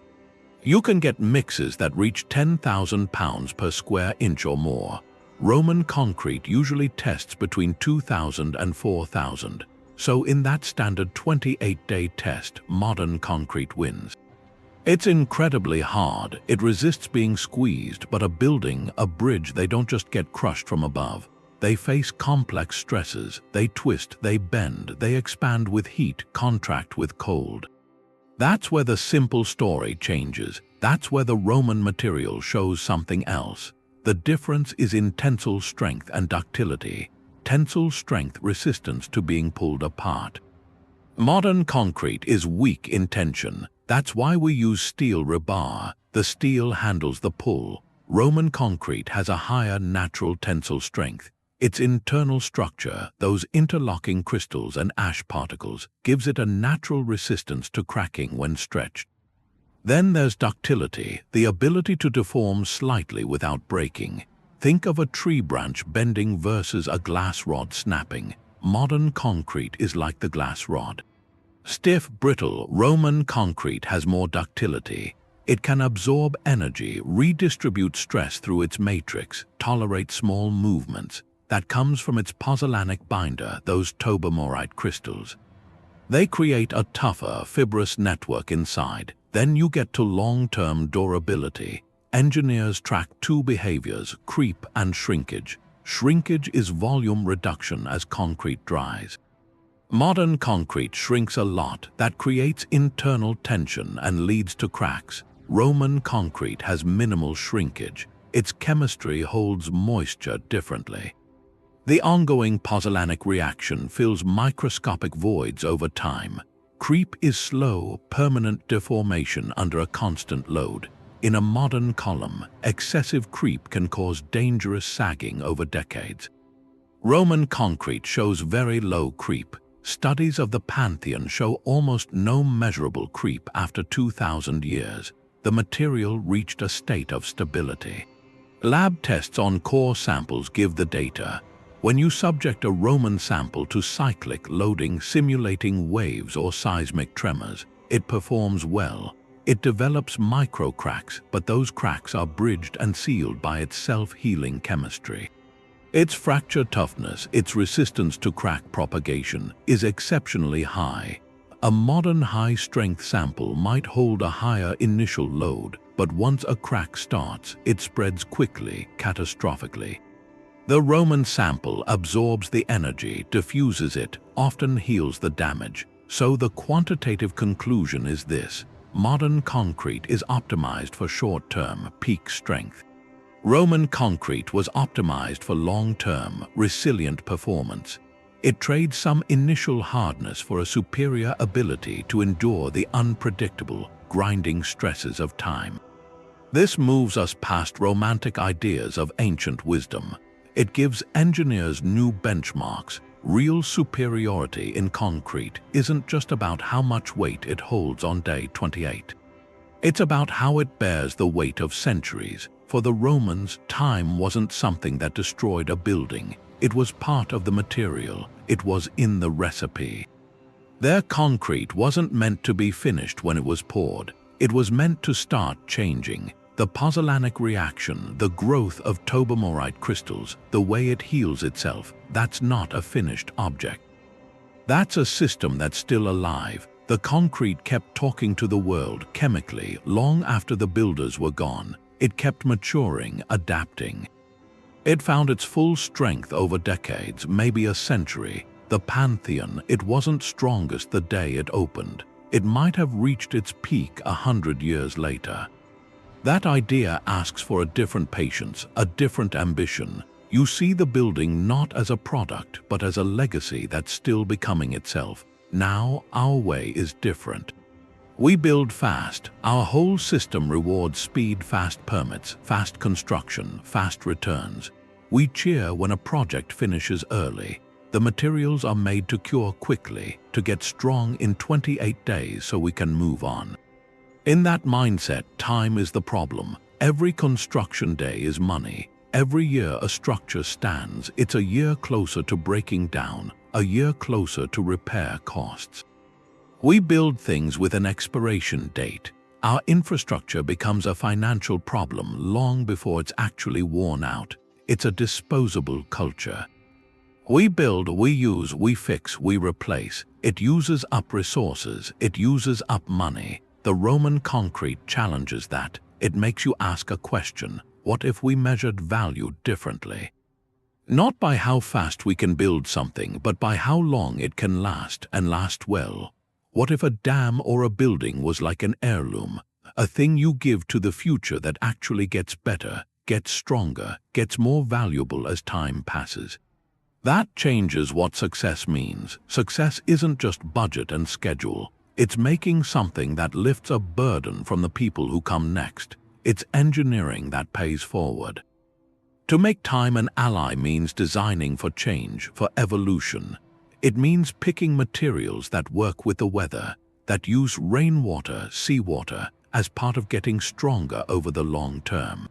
You can get mixes that reach 10,000 pounds per square inch or more. Roman concrete usually tests between 2,000 and 4,000. So in that standard 28-day test, modern concrete wins. It's incredibly hard, it resists being squeezed, but a building, a bridge, they don't just get crushed from above. They face complex stresses, they twist, they bend, they expand with heat, contract with cold. That's where the simple story changes. That's where the Roman material shows something else. The difference is in tensile strength and ductility. Tensile strength, resistance to being pulled apart. Modern concrete is weak in tension. That's why we use steel rebar. The steel handles the pull. Roman concrete has a higher natural tensile strength. Its internal structure, those interlocking crystals and ash particles, gives it a natural resistance to cracking when stretched. Then there's ductility, the ability to deform slightly without breaking. Think of a tree branch bending versus a glass rod snapping. Modern concrete is like the glass rod. Stiff, brittle, Roman concrete has more ductility. It can absorb energy, redistribute stress through its matrix, tolerate small movements. That comes from its Pozzolanic binder, those tobamorite crystals. They create a tougher, fibrous network inside. Then you get to long-term durability. Engineers track two behaviors, creep and shrinkage. Shrinkage is volume reduction as concrete dries. Modern concrete shrinks a lot. That creates internal tension and leads to cracks. Roman concrete has minimal shrinkage. Its chemistry holds moisture differently. The ongoing Pozzolanic reaction fills microscopic voids over time. Creep is slow, permanent deformation under a constant load. In a modern column, excessive creep can cause dangerous sagging over decades. Roman concrete shows very low creep. Studies of the Pantheon show almost no measurable creep after 2,000 years. The material reached a state of stability. Lab tests on core samples give the data. When you subject a Roman sample to cyclic loading simulating waves or seismic tremors, it performs well. It develops micro cracks, but those cracks are bridged and sealed by its self-healing chemistry. Its fracture toughness, its resistance to crack propagation, is exceptionally high. A modern high-strength sample might hold a higher initial load, but once a crack starts, it spreads quickly, catastrophically. The Roman sample absorbs the energy, diffuses it, often heals the damage. So the quantitative conclusion is this: modern concrete is optimized for short-term, peak strength. Roman concrete was optimized for long-term, resilient performance. It trades some initial hardness for a superior ability to endure the unpredictable, grinding stresses of time. This moves us past romantic ideas of ancient wisdom. It gives engineers new benchmarks. Real superiority in concrete isn't just about how much weight it holds on day 28. It's about how it bears the weight of centuries. For the Romans, time wasn't something that destroyed a building. It was part of the material. It was in the recipe. Their concrete wasn't meant to be finished when it was poured. It was meant to start changing. The Pozzolanic reaction, the growth of tobamorite crystals, the way it heals itself, that's not a finished object. That's a system that's still alive. The concrete kept talking to the world chemically long after the builders were gone. It kept maturing, adapting. It found its full strength over decades, maybe a century. The Pantheon, it wasn't strongest the day it opened. It might have reached its peak 100 years later. That idea asks for a different patience, a different ambition. You see the building not as a product, but as a legacy that's still becoming itself. Now, our way is different. We build fast. Our whole system rewards speed, fast permits, fast construction, fast returns. We cheer when a project finishes early. The materials are made to cure quickly, to get strong in 28 days so we can move on. In that mindset, time is the problem. Every construction day is money. Every year a structure stands, it's a year closer to breaking down, a year closer to repair costs. We build things with an expiration date. Our infrastructure becomes a financial problem long before it's actually worn out. It's a disposable culture. We build, we use, we fix, we replace. It uses up resources, it uses up money. The Roman concrete challenges that. It makes you ask a question. What if we measured value differently? Not by how fast we can build something, but by how long it can last, and last well. What if a dam or a building was like an heirloom, a thing you give to the future that actually gets better, gets stronger, gets more valuable as time passes? That changes what success means. Success isn't just budget and schedule. It's making something that lifts a burden from the people who come next. It's engineering that pays forward. To make time an ally means designing for change, for evolution. It means picking materials that work with the weather, that use rainwater, seawater, as part of getting stronger over the long term.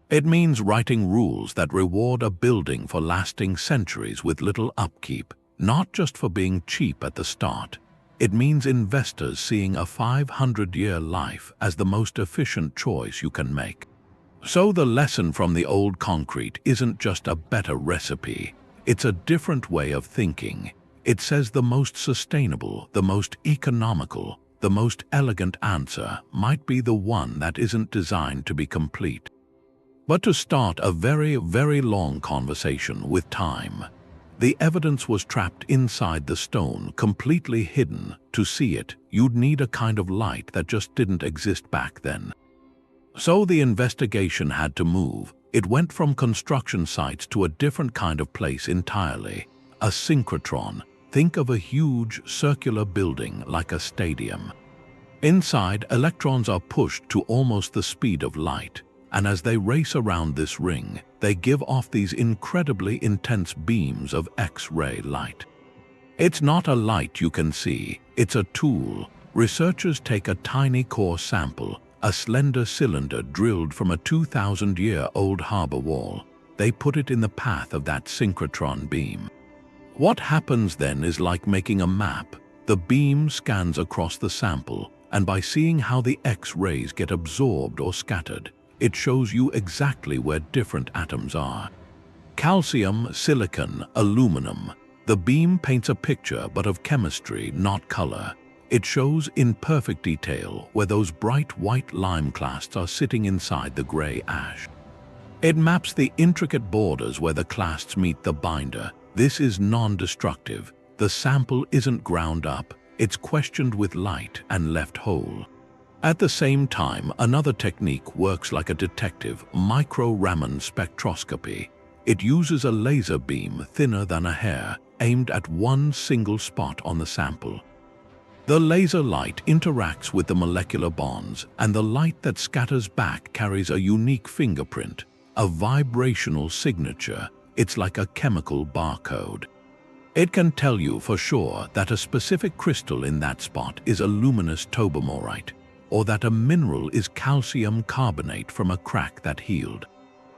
It means writing rules that reward a building for lasting centuries with little upkeep, not just for being cheap at the start. It means investors seeing a 500-year life as the most efficient choice you can make. So the lesson from the old concrete isn't just a better recipe, it's a different way of thinking. It says the most sustainable, the most economical, the most elegant answer might be the one that isn't designed to be complete. But to start a very, very long conversation with time, the evidence was trapped inside the stone, completely hidden. To see it, you'd need a kind of light that just didn't exist back then. So the investigation had to move. It went from construction sites to a different kind of place entirely. A synchrotron. Think of a huge circular building like a stadium. Inside, electrons are pushed to almost the speed of light. And as they race around this ring, they give off these incredibly intense beams of X-ray light. It's not a light you can see, it's a tool. Researchers take a tiny core sample, a slender cylinder drilled from a 2,000-year-old harbor wall. They put it in the path of that synchrotron beam. What happens then is like making a map. The beam scans across the sample, and by seeing how the X-rays get absorbed or scattered, it shows you exactly where different atoms are. Calcium, silicon, aluminum. The beam paints a picture, but of chemistry, not color. It shows in perfect detail where those bright white lime clasts are sitting inside the gray ash. It maps the intricate borders where the clasts meet the binder. This is non-destructive. The sample isn't ground up. It's questioned with light and left whole. At the same time, another technique works like a detective, micro-Raman spectroscopy. It uses a laser beam thinner than a hair, aimed at one single spot on the sample. The laser light interacts with the molecular bonds, and the light that scatters back carries a unique fingerprint, a vibrational signature. It's like a chemical barcode. It can tell you for sure that a specific crystal in that spot is a luminous tobermorite, or that a mineral is calcium carbonate from a crack that healed.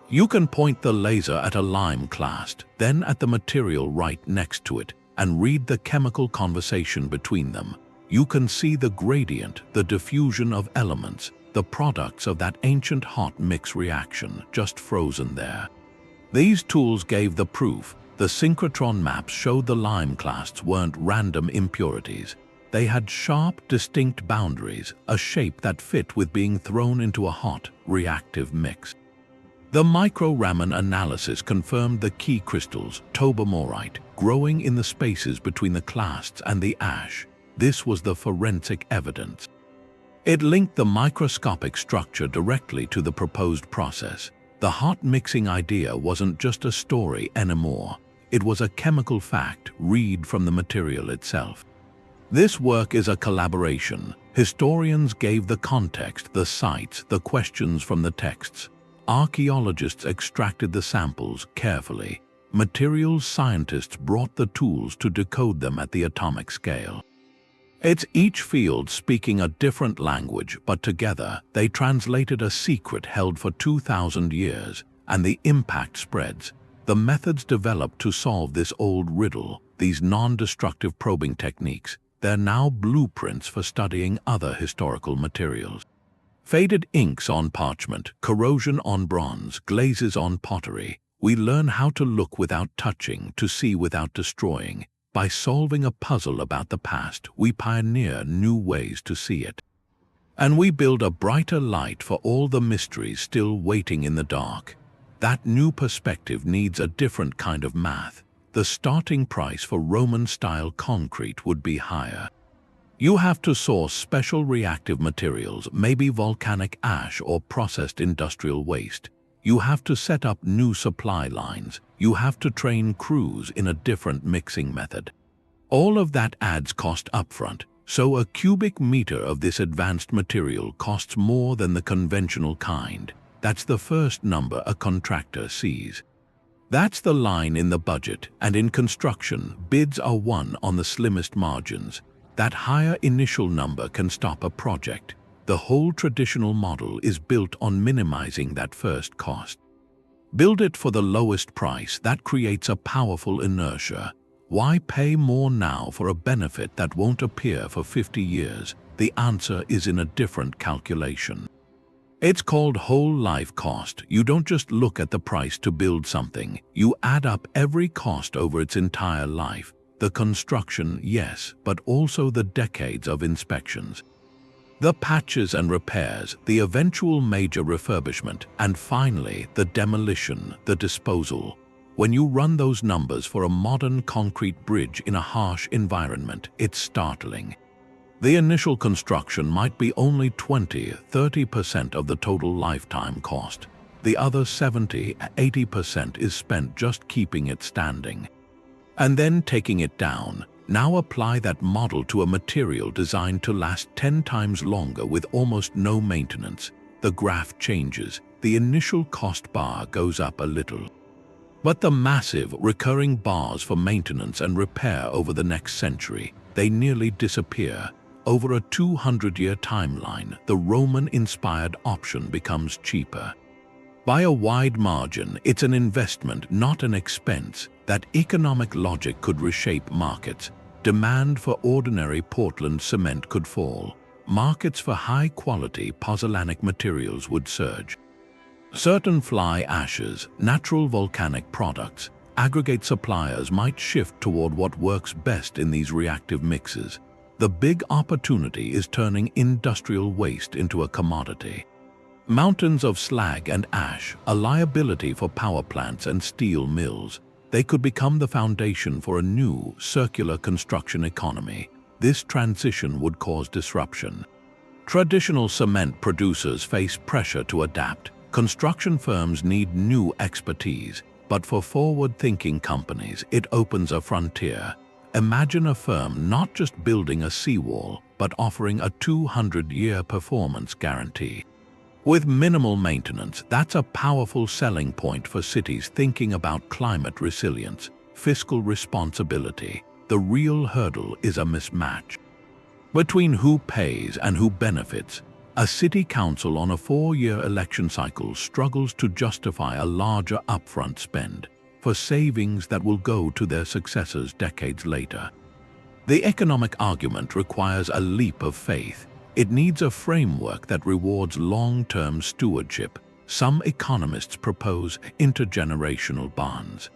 You can point the laser at a lime clast, then at the material right next to it, and read the chemical conversation between them. You can see the gradient, the diffusion of elements, the products of that ancient hot mix reaction, just frozen there. These tools gave the proof. The synchrotron maps showed the lime clasts weren't random impurities. They had sharp, distinct boundaries, a shape that fit with being thrown into a hot, reactive mix. The micro-Raman analysis confirmed the key crystals, tobermorite, growing in the spaces between the clasts and the ash. This was the forensic evidence. It linked the microscopic structure directly to the proposed process. The hot mixing idea wasn't just a story anymore. It was a chemical fact, read from the material itself. This work is a collaboration. Historians gave the context, the sites, the questions from the texts. Archaeologists extracted the samples carefully. Materials scientists brought the tools to decode them at the atomic scale. It's each field speaking a different language, but together they translated a secret held for 2,000 years, and the impact spreads. The methods developed to solve this old riddle, these non-destructive probing techniques, they're now blueprints for studying other historical materials. Faded inks on parchment, corrosion on bronze, glazes on pottery. We learn how to look without touching, to see without destroying. By solving a puzzle about the past, we pioneer new ways to see it. And we build a brighter light for all the mysteries still waiting in the dark. That new perspective needs a different kind of math. The starting price for Roman-style concrete would be higher. You have to source special reactive materials, maybe volcanic ash or processed industrial waste. You have to set up new supply lines. You have to train crews in a different mixing method. All of that adds cost upfront, so a cubic meter of this advanced material costs more than the conventional kind. That's the first number a contractor sees. That's the line in the budget, and in construction, bids are won on the slimmest margins. That higher initial number can stop a project. The whole traditional model is built on minimizing that first cost. Build it for the lowest price, that creates a powerful inertia. Why pay more now for a benefit that won't appear for 50 years? The answer is in a different calculation. It's called whole life cost. You don't just look at the price to build something. You add up every cost over its entire life. The construction, yes, but also the decades of inspections. The patches and repairs, the eventual major refurbishment, and finally the demolition, the disposal. When you run those numbers for a modern concrete bridge in a harsh environment, it's startling. The initial construction might be only 20–30% of the total lifetime cost. The other 70–80% is spent just keeping it standing. And then taking it down. Now apply that model to a material designed to last 10 times longer with almost no maintenance. The graph changes. The initial cost bar goes up a little. But the massive, recurring bars for maintenance and repair over the next century, they nearly disappear. Over a 200-year timeline, the Roman-inspired option becomes cheaper. By a wide margin, it's an investment, not an expense. That economic logic could reshape markets. Demand for ordinary Portland cement could fall. Markets for high-quality Pozzolanic materials would surge. Certain fly ashes, natural volcanic products, aggregate suppliers might shift toward what works best in these reactive mixes. The big opportunity is turning industrial waste into a commodity. Mountains of slag and ash, a liability for power plants and steel mills. They could become the foundation for a new, circular construction economy. This transition would cause disruption. Traditional cement producers face pressure to adapt. Construction firms need new expertise. But for forward-thinking companies, it opens a frontier. Imagine a firm not just building a seawall, but offering a 200-year performance guarantee. With minimal maintenance, that's a powerful selling point for cities thinking about climate resilience, fiscal responsibility. The real hurdle is a mismatch between who pays and who benefits. A city council on a 4-year election cycle struggles to justify a larger upfront spend for savings that will go to their successors decades later. The economic argument requires a leap of faith. It needs a framework that rewards long-term stewardship. Some economists propose intergenerational bonds.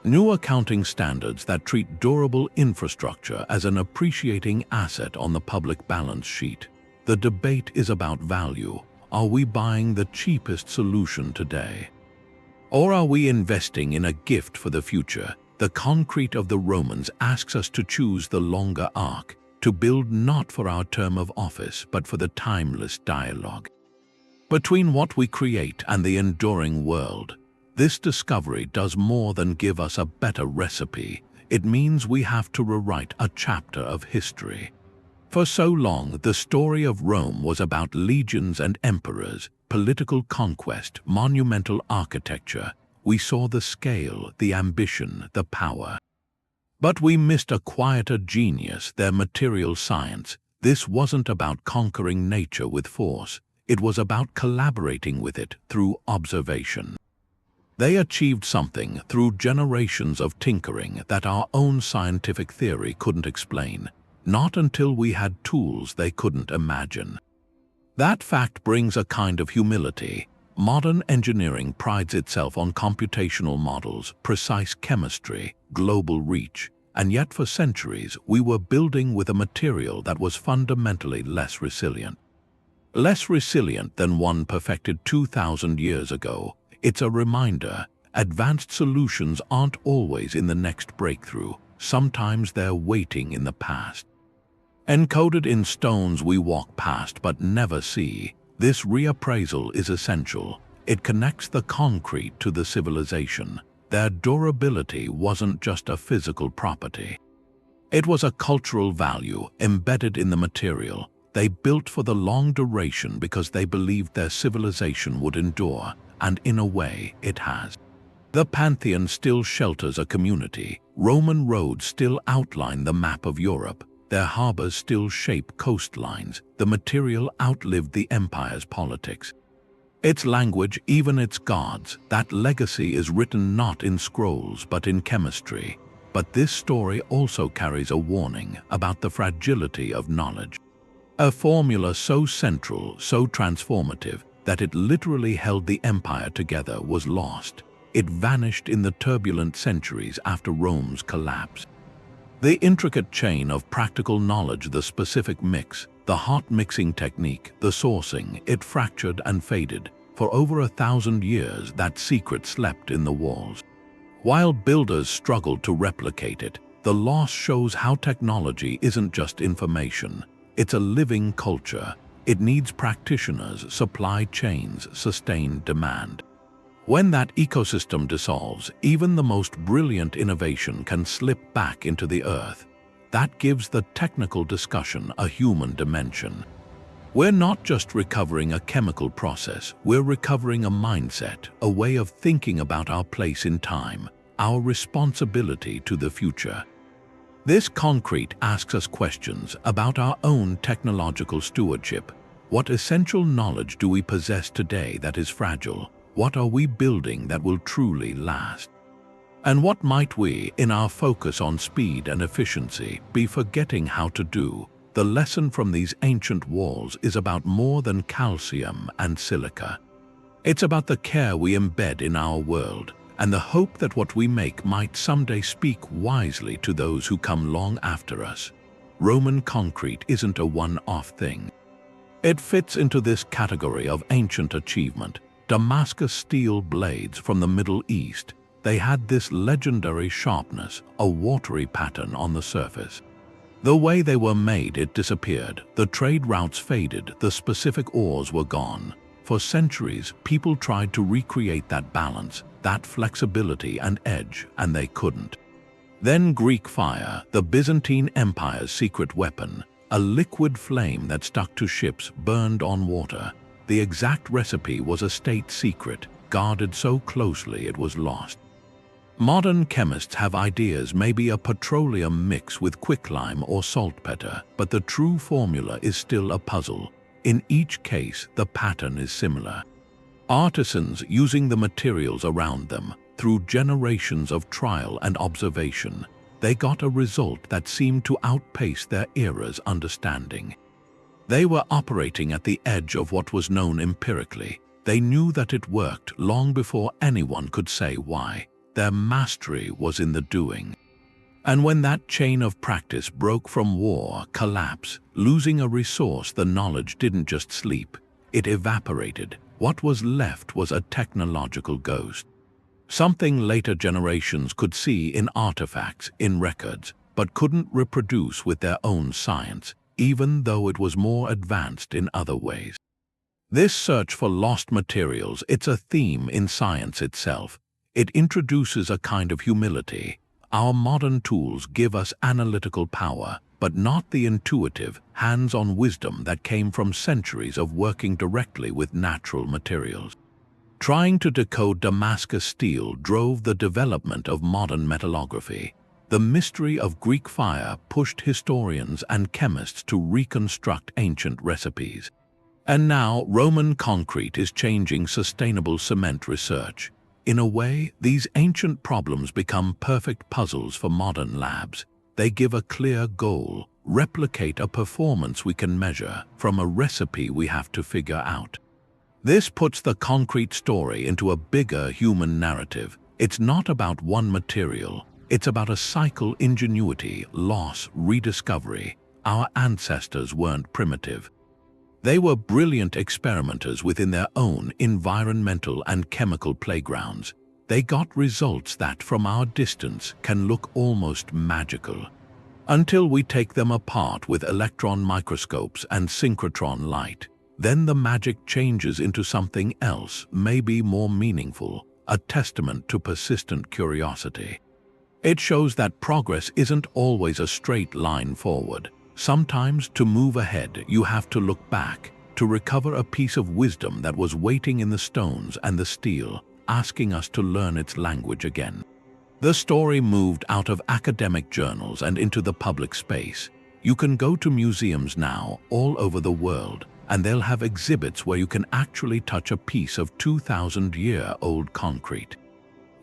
New accounting standards that treat durable infrastructure as an appreciating asset on the public balance sheet. The debate is about value. Are we buying the cheapest solution today? Or are we investing in a gift for the future? The concrete of the Romans asks us to choose the longer arc, to build not for our term of office, but for the timeless dialogue. Between what we create and the enduring world, this discovery does more than give us a better recipe. It means we have to rewrite a chapter of history. For so long, the story of Rome was about legions and emperors, political conquest, monumental architecture. We saw the scale, the ambition, the power. But we missed a quieter genius, their material science. This wasn't about conquering nature with force. It was about collaborating with it through observation. They achieved something through generations of tinkering that our own scientific theory couldn't explain, not until we had tools they couldn't imagine. That fact brings a kind of humility. Modern engineering prides itself on computational models, precise chemistry, global reach, and yet for centuries we were building with a material that was fundamentally less resilient. Less resilient than one perfected 2,000 years ago. It's a reminder, advanced solutions aren't always in the next breakthrough. Sometimes they're waiting in the past. Encoded in stones we walk past but never see, this reappraisal is essential. It connects the concrete to the civilization. Their durability wasn't just a physical property. It was a cultural value embedded in the material. They built for the long duration because they believed their civilization would endure, and in a way, it has. The Pantheon still shelters a community. Roman roads still outline the map of Europe. Their harbors still shape coastlines. The material outlived the empire's politics. Its language, even its gods, that legacy is written not in scrolls but in chemistry. But this story also carries a warning about the fragility of knowledge. A formula so central, so transformative, that it literally held the empire together was lost. It vanished in the turbulent centuries after Rome's collapse. The intricate chain of practical knowledge, the specific mix, the hot mixing technique, the sourcing, it fractured and faded. For over 1,000 years, that secret slept in the walls. While builders struggled to replicate it, the loss shows how technology isn't just information. It's a living culture. It needs practitioners, supply chains, sustained demand. When that ecosystem dissolves, even the most brilliant innovation can slip back into the earth. That gives the technical discussion a human dimension. We're not just recovering a chemical process, we're recovering a mindset, a way of thinking about our place in time, our responsibility to the future. This concrete asks us questions about our own technological stewardship. What essential knowledge do we possess today that is fragile? What are we building that will truly last? And what might we, in our focus on speed and efficiency, be forgetting how to do? The lesson from these ancient walls is about more than calcium and silica. It's about the care we embed in our world, and the hope that what we make might someday speak wisely to those who come long after us. Roman concrete isn't a one-off thing. It fits into this category of ancient achievement. Damascus steel blades from the Middle East, they had this legendary sharpness, a watery pattern on the surface. The way they were made, it disappeared. The trade routes faded, the specific ores were gone. For centuries, people tried to recreate that balance, that flexibility and edge, and they couldn't. Then Greek fire, the Byzantine Empire's secret weapon, a liquid flame that stuck to ships, burned on water. The exact recipe was a state secret, guarded so closely it was lost. Modern chemists have ideas, maybe a petroleum mix with quicklime or saltpeter, but the true formula is still a puzzle. In each case, the pattern is similar. Artisans using the materials around them, through generations of trial and observation, they got a result that seemed to outpace their era's understanding. They were operating at the edge of what was known empirically. They knew that it worked long before anyone could say why. Their mastery was in the doing. And when that chain of practice broke from war, collapse, losing a resource, the knowledge didn't just sleep, it evaporated. What was left was a technological ghost. Something later generations could see in artifacts, in records, but couldn't reproduce with their own science, even though it was more advanced in other ways. This search for lost materials, it's a theme in science itself. It introduces a kind of humility. Our modern tools give us analytical power, but not the intuitive, hands-on wisdom that came from centuries of working directly with natural materials. Trying to decode Damascus steel drove the development of modern metallography. The mystery of Greek fire pushed historians and chemists to reconstruct ancient recipes. And now Roman concrete is changing sustainable cement research. In a way, these ancient problems become perfect puzzles for modern labs. They give a clear goal, replicate a performance we can measure from a recipe we have to figure out. This puts the concrete story into a bigger human narrative. It's not about one material. It's about a cycle: ingenuity, loss, rediscovery. Our ancestors weren't primitive. They were brilliant experimenters within their own environmental and chemical playgrounds. They got results that, from our distance, can look almost magical. Until we take them apart with electron microscopes and synchrotron light. Then the magic changes into something else, maybe more meaningful, a testament to persistent curiosity. It shows that progress isn't always a straight line forward. Sometimes, to move ahead, you have to look back, to recover a piece of wisdom that was waiting in the stones and the steel, asking us to learn its language again. The story moved out of academic journals and into the public space. You can go to museums now, all over the world, and they'll have exhibits where you can actually touch a piece of 2,000-year-old concrete.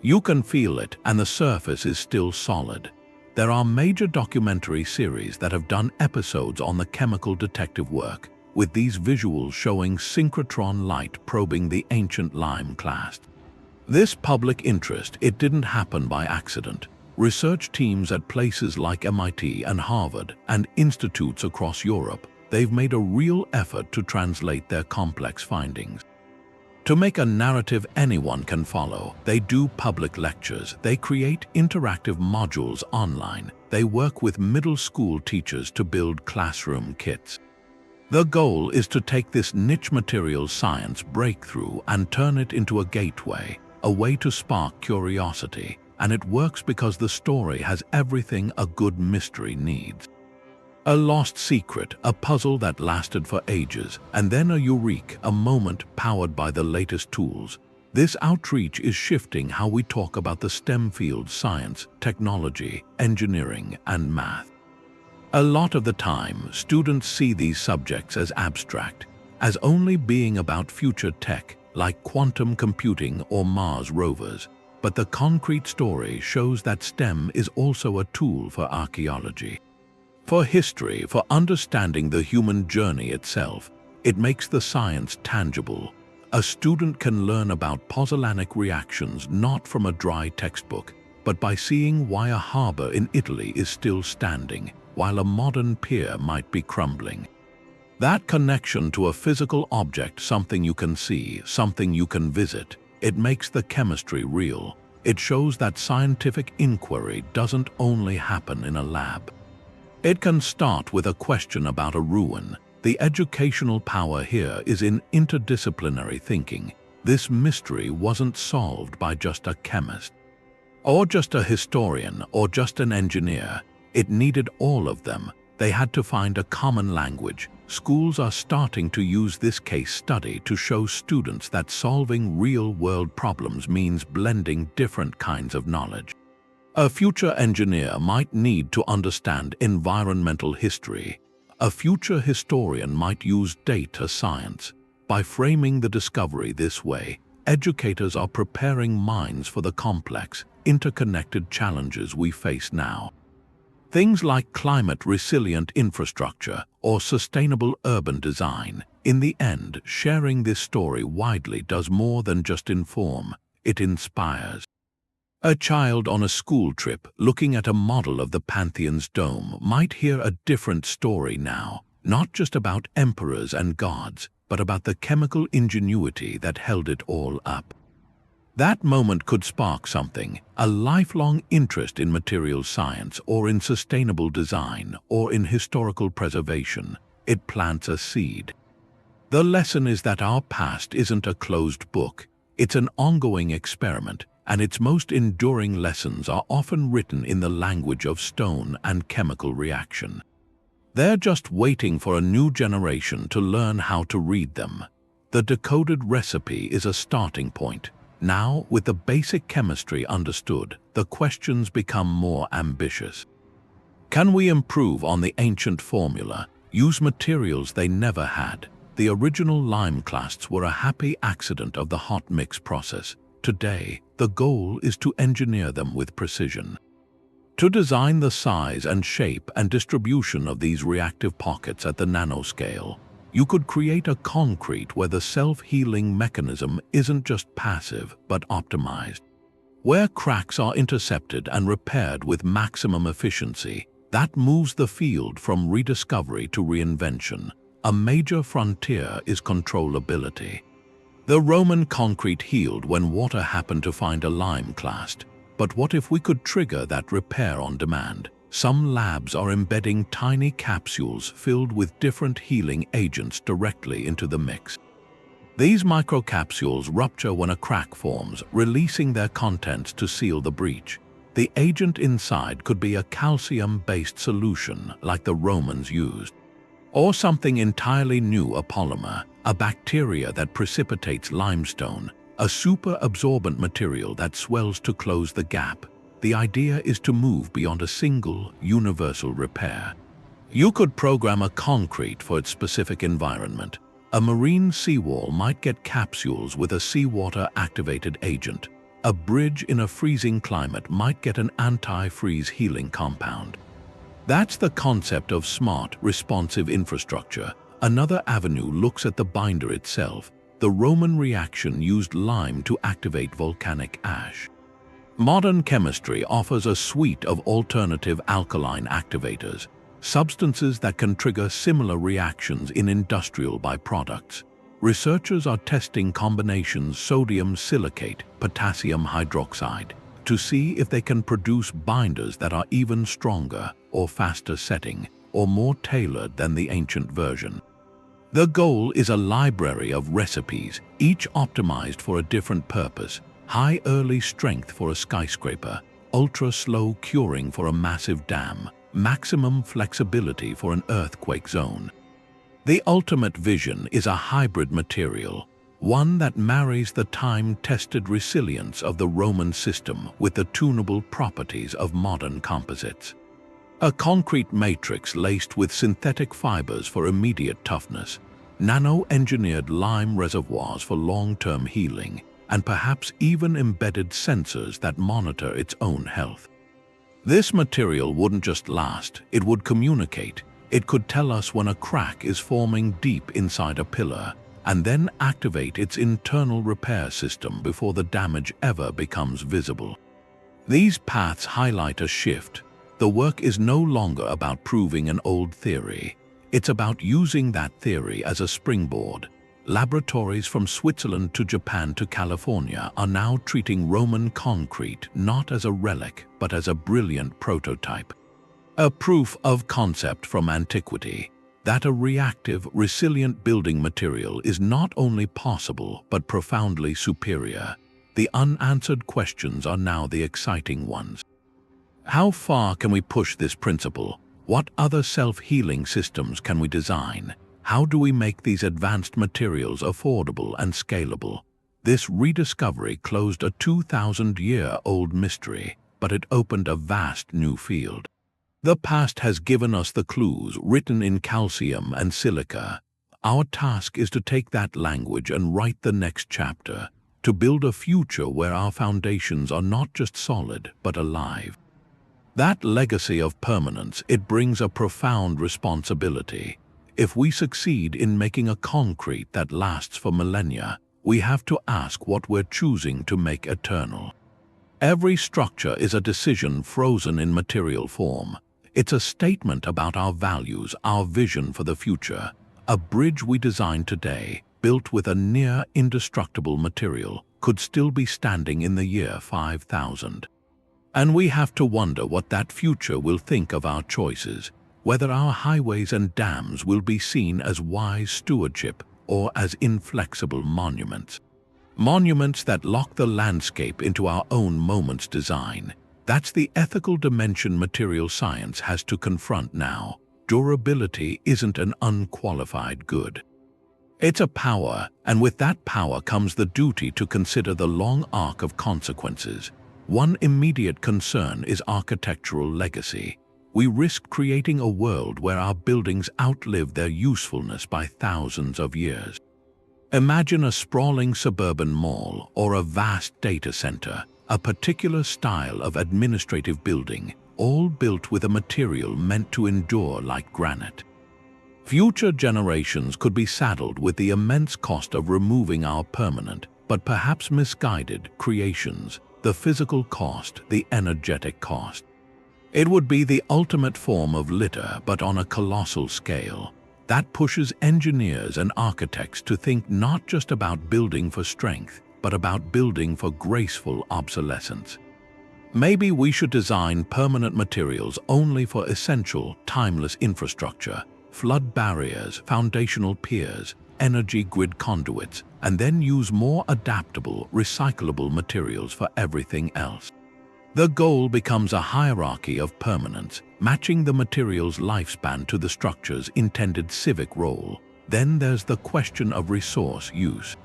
You can feel it, and the surface is still solid. There are major documentary series that have done episodes on the chemical detective work, with these visuals showing synchrotron light probing the ancient lime Clast. This public interest, it didn't happen by accident. Research teams at places like MIT and Harvard and institutes across Europe, they've made a real effort to translate their complex findings. To make a narrative anyone can follow, they do public lectures, they create interactive modules online, they work with middle school teachers to build classroom kits. The goal is to take this niche materials science breakthrough and turn it into a gateway, a way to spark curiosity, and it works because the story has everything a good mystery needs. A lost secret, a puzzle that lasted for ages, and then a eureka, a moment powered by the latest tools. This outreach is shifting how we talk about the STEM fields: science, technology, engineering, and math. A lot of the time, students see these subjects as abstract, as only being about future tech, like quantum computing or Mars rovers. But the concrete story shows that STEM is also a tool for archaeology. For history, for understanding the human journey itself. It makes the science tangible. A student can learn about Pozzolanic reactions not from a dry textbook, but by seeing why a harbor in Italy is still standing, while a modern pier might be crumbling. That connection to a physical object, something you can see, something you can visit, it makes the chemistry real. It shows that scientific inquiry doesn't only happen in a lab. It can start with a question about a ruin. The educational power here is in interdisciplinary thinking. This mystery wasn't solved by just a chemist, or just a historian, or just an engineer. It needed all of them. They had to find a common language. Schools are starting to use this case study to show students that solving real-world problems means blending different kinds of knowledge. A future engineer might need to understand environmental history. A future historian might use data science. By framing the discovery this way, educators are preparing minds for the complex, interconnected challenges we face now. Things like climate-resilient infrastructure or sustainable urban design. In the end, sharing this story widely does more than just inform, it inspires. A child on a school trip looking at a model of the Pantheon's dome might hear a different story now, not just about emperors and gods, but about the chemical ingenuity that held it all up. That moment could spark something, a lifelong interest in materials science or in sustainable design or in historical preservation. It plants a seed. The lesson is that our past isn't a closed book, it's an ongoing experiment, and its most enduring lessons are often written in the language of stone and chemical reaction. They're just waiting for a new generation to learn how to read them. The decoded recipe is a starting point. Now, with the basic chemistry understood, the questions become more ambitious. Can we improve on the ancient formula, use materials they never had? The original lime clasts were a happy accident of the hot mix process. Today, the goal is to engineer them with precision. To design the size and shape and distribution of these reactive pockets at the nanoscale, you could create a concrete where the self-healing mechanism isn't just passive but optimized. Where cracks are intercepted and repaired with maximum efficiency, that moves the field from rediscovery to reinvention. A major frontier is controllability. The Roman concrete healed when water happened to find a lime clast. But what if we could trigger that repair on demand? Some labs are embedding tiny capsules filled with different healing agents directly into the mix. These microcapsules rupture when a crack forms, releasing their contents to seal the breach. The agent inside could be a calcium-based solution like the Romans used. Or something entirely new, a polymer, a bacteria that precipitates limestone, a super-absorbent material that swells to close the gap. The idea is to move beyond a single, universal repair. You could program a concrete for its specific environment. A marine seawall might get capsules with a seawater-activated agent. A bridge in a freezing climate might get an anti-freeze healing compound. That's the concept of smart, responsive infrastructure. Another avenue looks at the binder itself. The Roman reaction used lime to activate volcanic ash. Modern chemistry offers a suite of alternative alkaline activators, substances that can trigger similar reactions in industrial byproducts. Researchers are testing combinations sodium silicate, potassium hydroxide, to see if they can produce binders that are even stronger or faster setting or more tailored than the ancient version. The goal is a library of recipes, each optimized for a different purpose. High early strength for a skyscraper, ultra-slow curing for a massive dam, maximum flexibility for an earthquake zone. The ultimate vision is a hybrid material, one that marries the time-tested resilience of the Roman system with the tunable properties of modern composites. A concrete matrix laced with synthetic fibers for immediate toughness, nano-engineered lime reservoirs for long-term healing, and perhaps even embedded sensors that monitor its own health. This material wouldn't just last, it would communicate. It could tell us when a crack is forming deep inside a pillar, and then activate its internal repair system before the damage ever becomes visible. These paths highlight a shift. The work is no longer about proving an old theory. It's about using that theory as a springboard. Laboratories from Switzerland to Japan to California are now treating Roman concrete not as a relic, but as a brilliant prototype. A proof of concept from antiquity that a reactive, resilient building material is not only possible, but profoundly superior. The unanswered questions are now the exciting ones. How far can we push this principle? What other self-healing systems can we design? How do we make these advanced materials affordable and scalable? This rediscovery closed a 2,000-year-old mystery, but it opened a vast new field. The past has given us the clues written in calcium and silica. Our task is to take that language and write the next chapter, to build a future where our foundations are not just solid, but alive. That legacy of permanence, it brings a profound responsibility. If we succeed in making a concrete that lasts for millennia, we have to ask what we're choosing to make eternal. Every structure is a decision frozen in material form. It's a statement about our values, our vision for the future. A bridge we design today, built with a near indestructible material, could still be standing in the year 5000. And we have to wonder what that future will think of our choices. Whether our highways and dams will be seen as wise stewardship, or as inflexible monuments. Monuments that lock the landscape into our own moment's design. That's the ethical dimension material science has to confront now. Durability isn't an unqualified good. It's a power, and with that power comes the duty to consider the long arc of consequences. One immediate concern is architectural legacy. We risk creating a world where our buildings outlive their usefulness by thousands of years. Imagine a sprawling suburban mall or a vast data center, a particular style of administrative building, all built with a material meant to endure like granite. Future generations could be saddled with the immense cost of removing our permanent, but perhaps misguided, creations, the physical cost, the energetic cost. It would be the ultimate form of litter, but on a colossal scale. That pushes engineers and architects to think not just about building for strength, but about building for graceful obsolescence. Maybe we should design permanent materials only for essential, timeless infrastructure, flood barriers, foundational piers, energy grid conduits, and then use more adaptable, recyclable materials for everything else. The goal becomes a hierarchy of permanence, matching the material's lifespan to the structure's intended civic role. Then there's the question of resource use.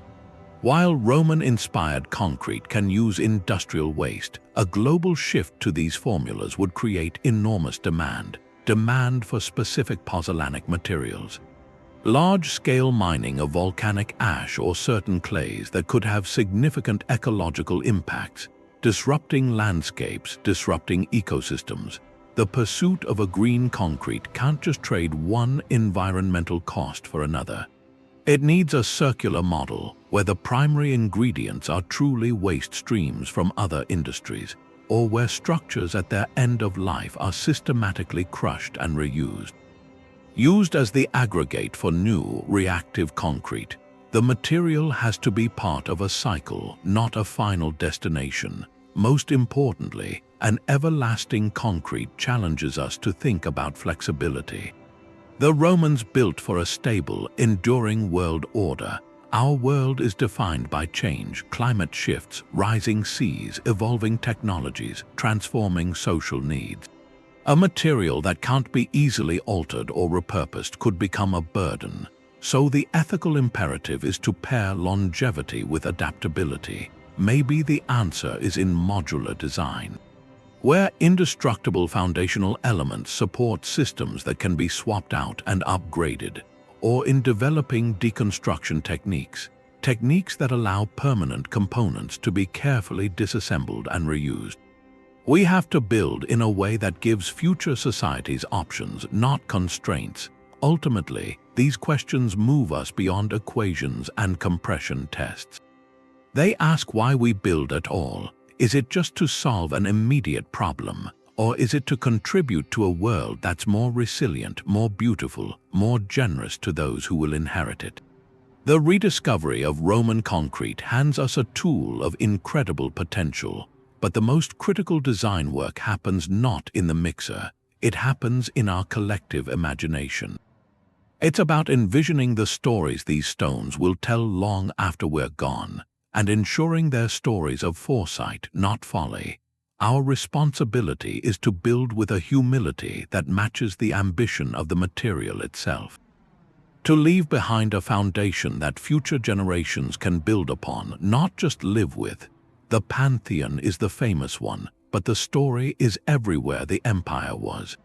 While Roman-inspired concrete can use industrial waste, a global shift to these formulas would create enormous demand for specific pozzolanic materials. Large-scale mining of volcanic ash or certain clays that could have significant ecological impacts, disrupting landscapes, disrupting ecosystems. The pursuit of a green concrete can't just trade one environmental cost for another. It needs a circular model where the primary ingredients are truly waste streams from other industries, or where structures at their end of life are systematically crushed and reused. Used as the aggregate for new, reactive concrete, the material has to be part of a cycle, not a final destination. Most importantly, an everlasting concrete challenges us to think about flexibility. The Romans built for a stable, enduring world order. Our world is defined by change, climate shifts, rising seas, evolving technologies, transforming social needs. A material that can't be easily altered or repurposed could become a burden. So the ethical imperative is to pair longevity with adaptability. Maybe the answer is in modular design, where indestructible foundational elements support systems that can be swapped out and upgraded, or in developing deconstruction techniques that allow permanent components to be carefully disassembled and reused. We have to build in a way that gives future societies options, not constraints. Ultimately, these questions move us beyond equations and compression tests. They ask why we build at all. Is it just to solve an immediate problem, or is it to contribute to a world that's more resilient, more beautiful, more generous to those who will inherit it? The rediscovery of Roman concrete hands us a tool of incredible potential, but the most critical design work happens not in the mixer, it happens in our collective imagination. It's about envisioning the stories these stones will tell long after we're gone, and ensuring they're stories of foresight, not folly. Our responsibility is to build with a humility that matches the ambition of the material itself. To leave behind a foundation that future generations can build upon, not just live with. The Pantheon is the famous one, but the story is everywhere the empire was.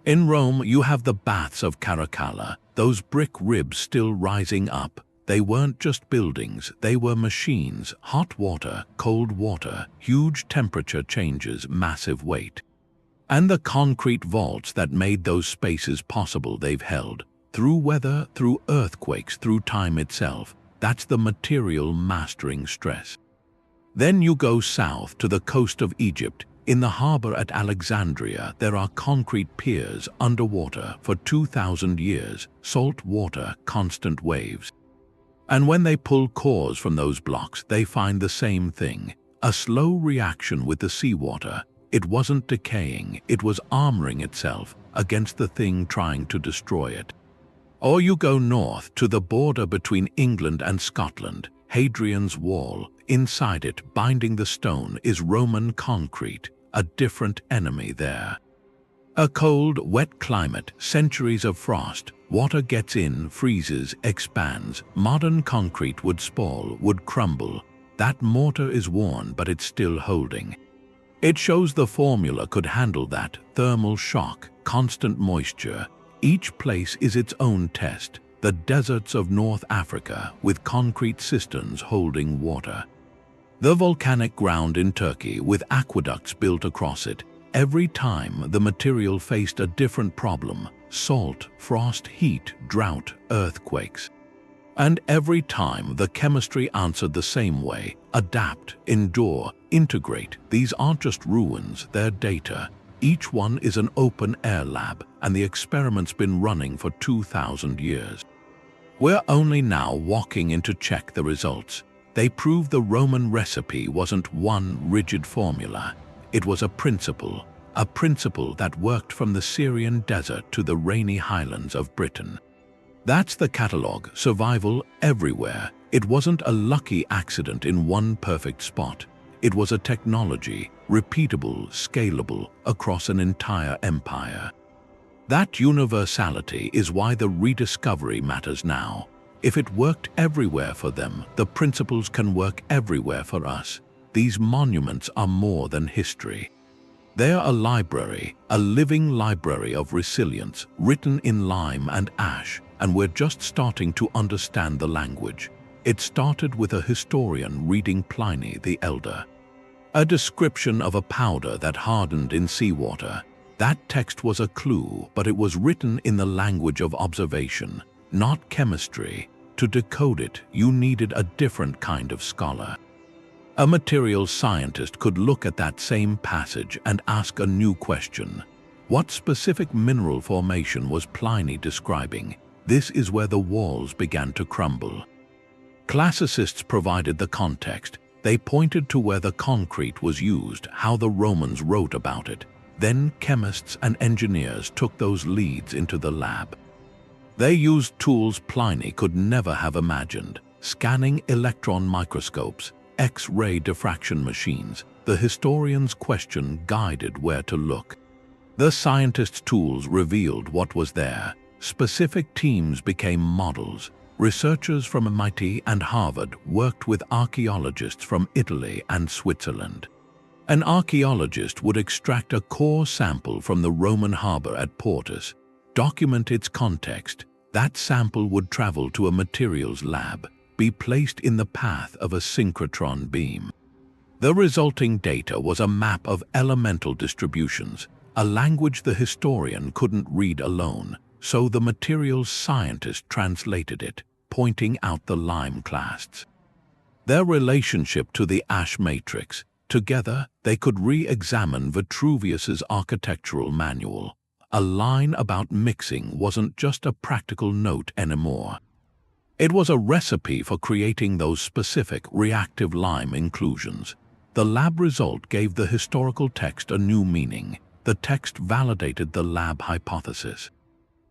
In Rome, you have the baths of Caracalla, those brick ribs still rising up. They weren't just buildings, they were machines, hot water, cold water, huge temperature changes, massive weight. And the concrete vaults that made those spaces possible they've held, through weather, through earthquakes, through time itself. That's the material mastering stress. Then you go south to the coast of Egypt. In the harbor at Alexandria, there are concrete piers underwater for 2,000 years, salt water, constant waves. And when they pull cores from those blocks, they find the same thing, a slow reaction with the seawater. It wasn't decaying, it was armoring itself against the thing trying to destroy it. Or you go north to the border between England and Scotland, Hadrian's Wall. Inside it, binding the stone, is Roman concrete, a different enemy there. A cold, wet climate, centuries of frost, water gets in, freezes, expands. Modern concrete would spoil, would crumble. That mortar is worn, but it's still holding. It shows the formula could handle that thermal shock, constant moisture. Each place is its own test. The deserts of North Africa with concrete cisterns holding water. The volcanic ground in Turkey with aqueducts built across it. Every time the material faced a different problem: salt, frost, heat, drought, earthquakes. And every time the chemistry answered the same way: adapt, endure, integrate. These aren't just ruins, they're data. Each one is an open-air lab, and the experiment's been running for 2,000 years. We're only now walking in to check the results. They prove the Roman recipe wasn't one rigid formula. It was a principle that worked from the Syrian desert to the rainy highlands of Britain. That's the Catalogue: survival everywhere. It wasn't a lucky accident in one perfect spot. It was a technology, repeatable, scalable, across an entire empire. That universality is why the rediscovery matters now. If it worked everywhere for them, the principles can work everywhere for us. These monuments are more than history. They're a library, a living library of resilience, written in lime and ash, and we're just starting to understand the language. It started with a historian reading Pliny the Elder. A description of a powder that hardened in seawater. That text was a clue, but it was written in the language of observation, not chemistry. To decode it, you needed a different kind of scholar. A materials scientist could look at that same passage and ask a new question. What specific mineral formation was Pliny describing? This is where the walls began to crumble. Classicists provided the context. They pointed to where the concrete was used, how the Romans wrote about it. Then chemists and engineers took those leads into the lab. They used tools Pliny could never have imagined: scanning electron microscopes, X-ray diffraction machines. The historian's question guided where to look. The scientists' tools revealed what was there. Specific teams became models. Researchers from MIT and Harvard worked with archaeologists from Italy and Switzerland. An archaeologist would extract a core sample from the Roman harbor at Portus, document its context. That sample would travel to a materials lab, be placed in the path of a synchrotron beam. The resulting data was a map of elemental distributions, a language the historian couldn't read alone, so the materials scientist translated it, pointing out the lime clasts. Their relationship to the ash matrix. Together, they could re-examine Vitruvius's architectural manual. A line about mixing wasn't just a practical note anymore. It was a recipe for creating those specific reactive lime inclusions. The lab result gave the historical text a new meaning. The text validated the lab hypothesis.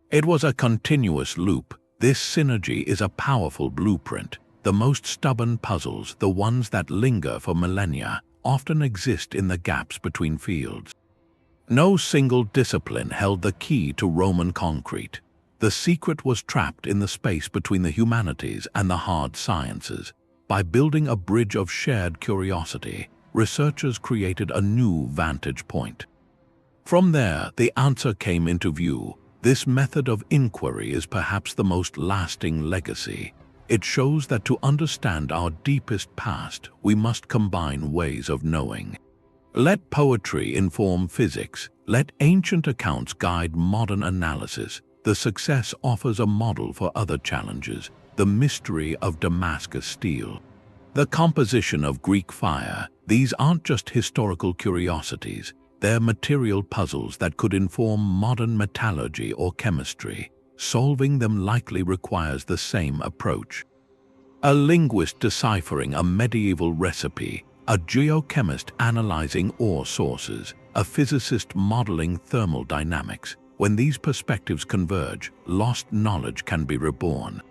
It was a continuous loop. This synergy is a powerful blueprint. The most stubborn puzzles, the ones that linger for millennia, often exist in the gaps between fields. No single discipline held the key to Roman concrete. The secret was trapped in the space between the humanities and the hard sciences. By building a bridge of shared curiosity, researchers created a new vantage point. From there, the answer came into view. This method of inquiry is perhaps the most lasting legacy. It shows that to understand our deepest past, we must combine ways of knowing. Let poetry inform physics. Let ancient accounts guide modern analysis. The success offers a model for other challenges. The mystery of Damascus steel. The composition of Greek fire. These aren't just historical curiosities. They're material puzzles that could inform modern metallurgy or chemistry. Solving them likely requires the same approach. A linguist deciphering a medieval recipe, a geochemist analyzing ore sources, a physicist modeling thermal dynamics. When these perspectives converge, lost knowledge can be reborn.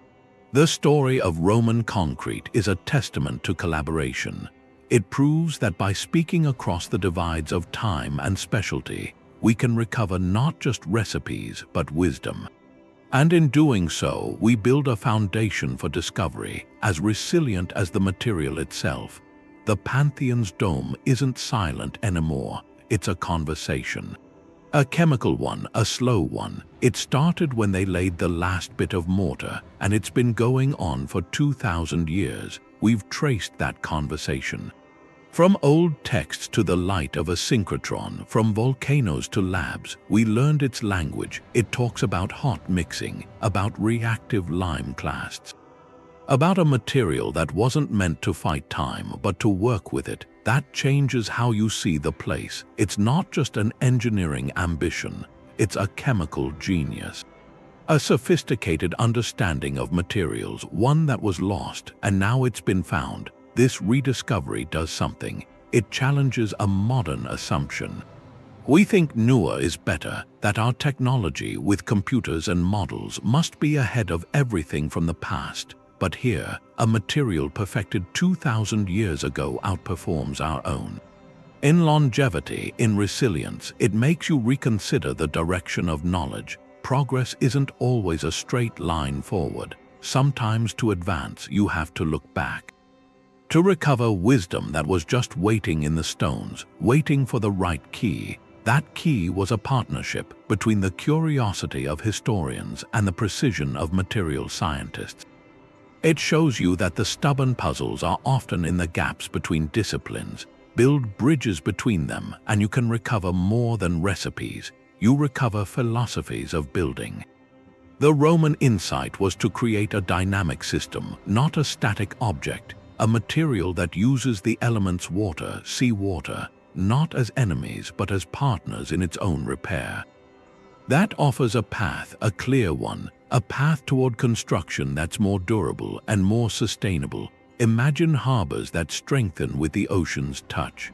The story of Roman concrete is a testament to collaboration. It proves that by speaking across the divides of time and specialty, we can recover not just recipes but wisdom. And in doing so, we build a foundation for discovery as resilient as the material itself. The Pantheon's dome isn't silent anymore, it's a conversation. A chemical one, a slow one. It started when they laid the last bit of mortar, and it's been going on for 2,000 years. We've traced that conversation. From old texts to the light of a synchrotron, from volcanoes to labs, we learned its language. It talks about hot mixing, about reactive lime clasts, about a material that wasn't meant to fight time, but to work with it. That changes how you see the place. It's not just an engineering ambition, it's a chemical genius. A sophisticated understanding of materials, one that was lost, and now it's been found. This rediscovery does something. It challenges a modern assumption. We think newer is better, that our technology with computers and models must be ahead of everything from the past. But here, a material perfected 2,000 years ago outperforms our own. In longevity, in resilience, it makes you reconsider the direction of knowledge. Progress isn't always a straight line forward. Sometimes to advance, you have to look back. To recover wisdom that was just waiting in the stones, waiting for the right key. That key was a partnership between the curiosity of historians and the precision of material scientists. It shows you that the stubborn puzzles are often in the gaps between disciplines. Build bridges between them, and you can recover more than recipes. You recover philosophies of building. The Roman insight was to create a dynamic system, not a static object, a material that uses the elements water, seawater, not as enemies but as partners in its own repair. That offers a path, a clear one, a path toward construction that's more durable and more sustainable. Imagine harbors that strengthen with the ocean's touch.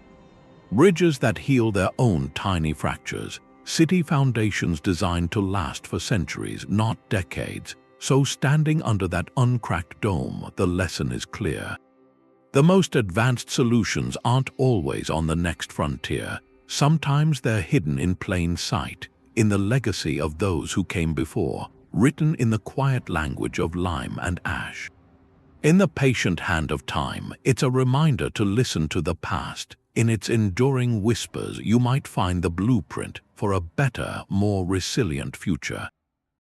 Bridges that heal their own tiny fractures. City foundations designed to last for centuries, not decades. So standing under that uncracked dome, the lesson is clear. The most advanced solutions aren't always on the next frontier. Sometimes they're hidden in plain sight, in the legacy of those who came before, written in the quiet language of lime and ash. In the patient hand of time, it's a reminder to listen to the past. In its enduring whispers, you might find the blueprint for a better, more resilient future.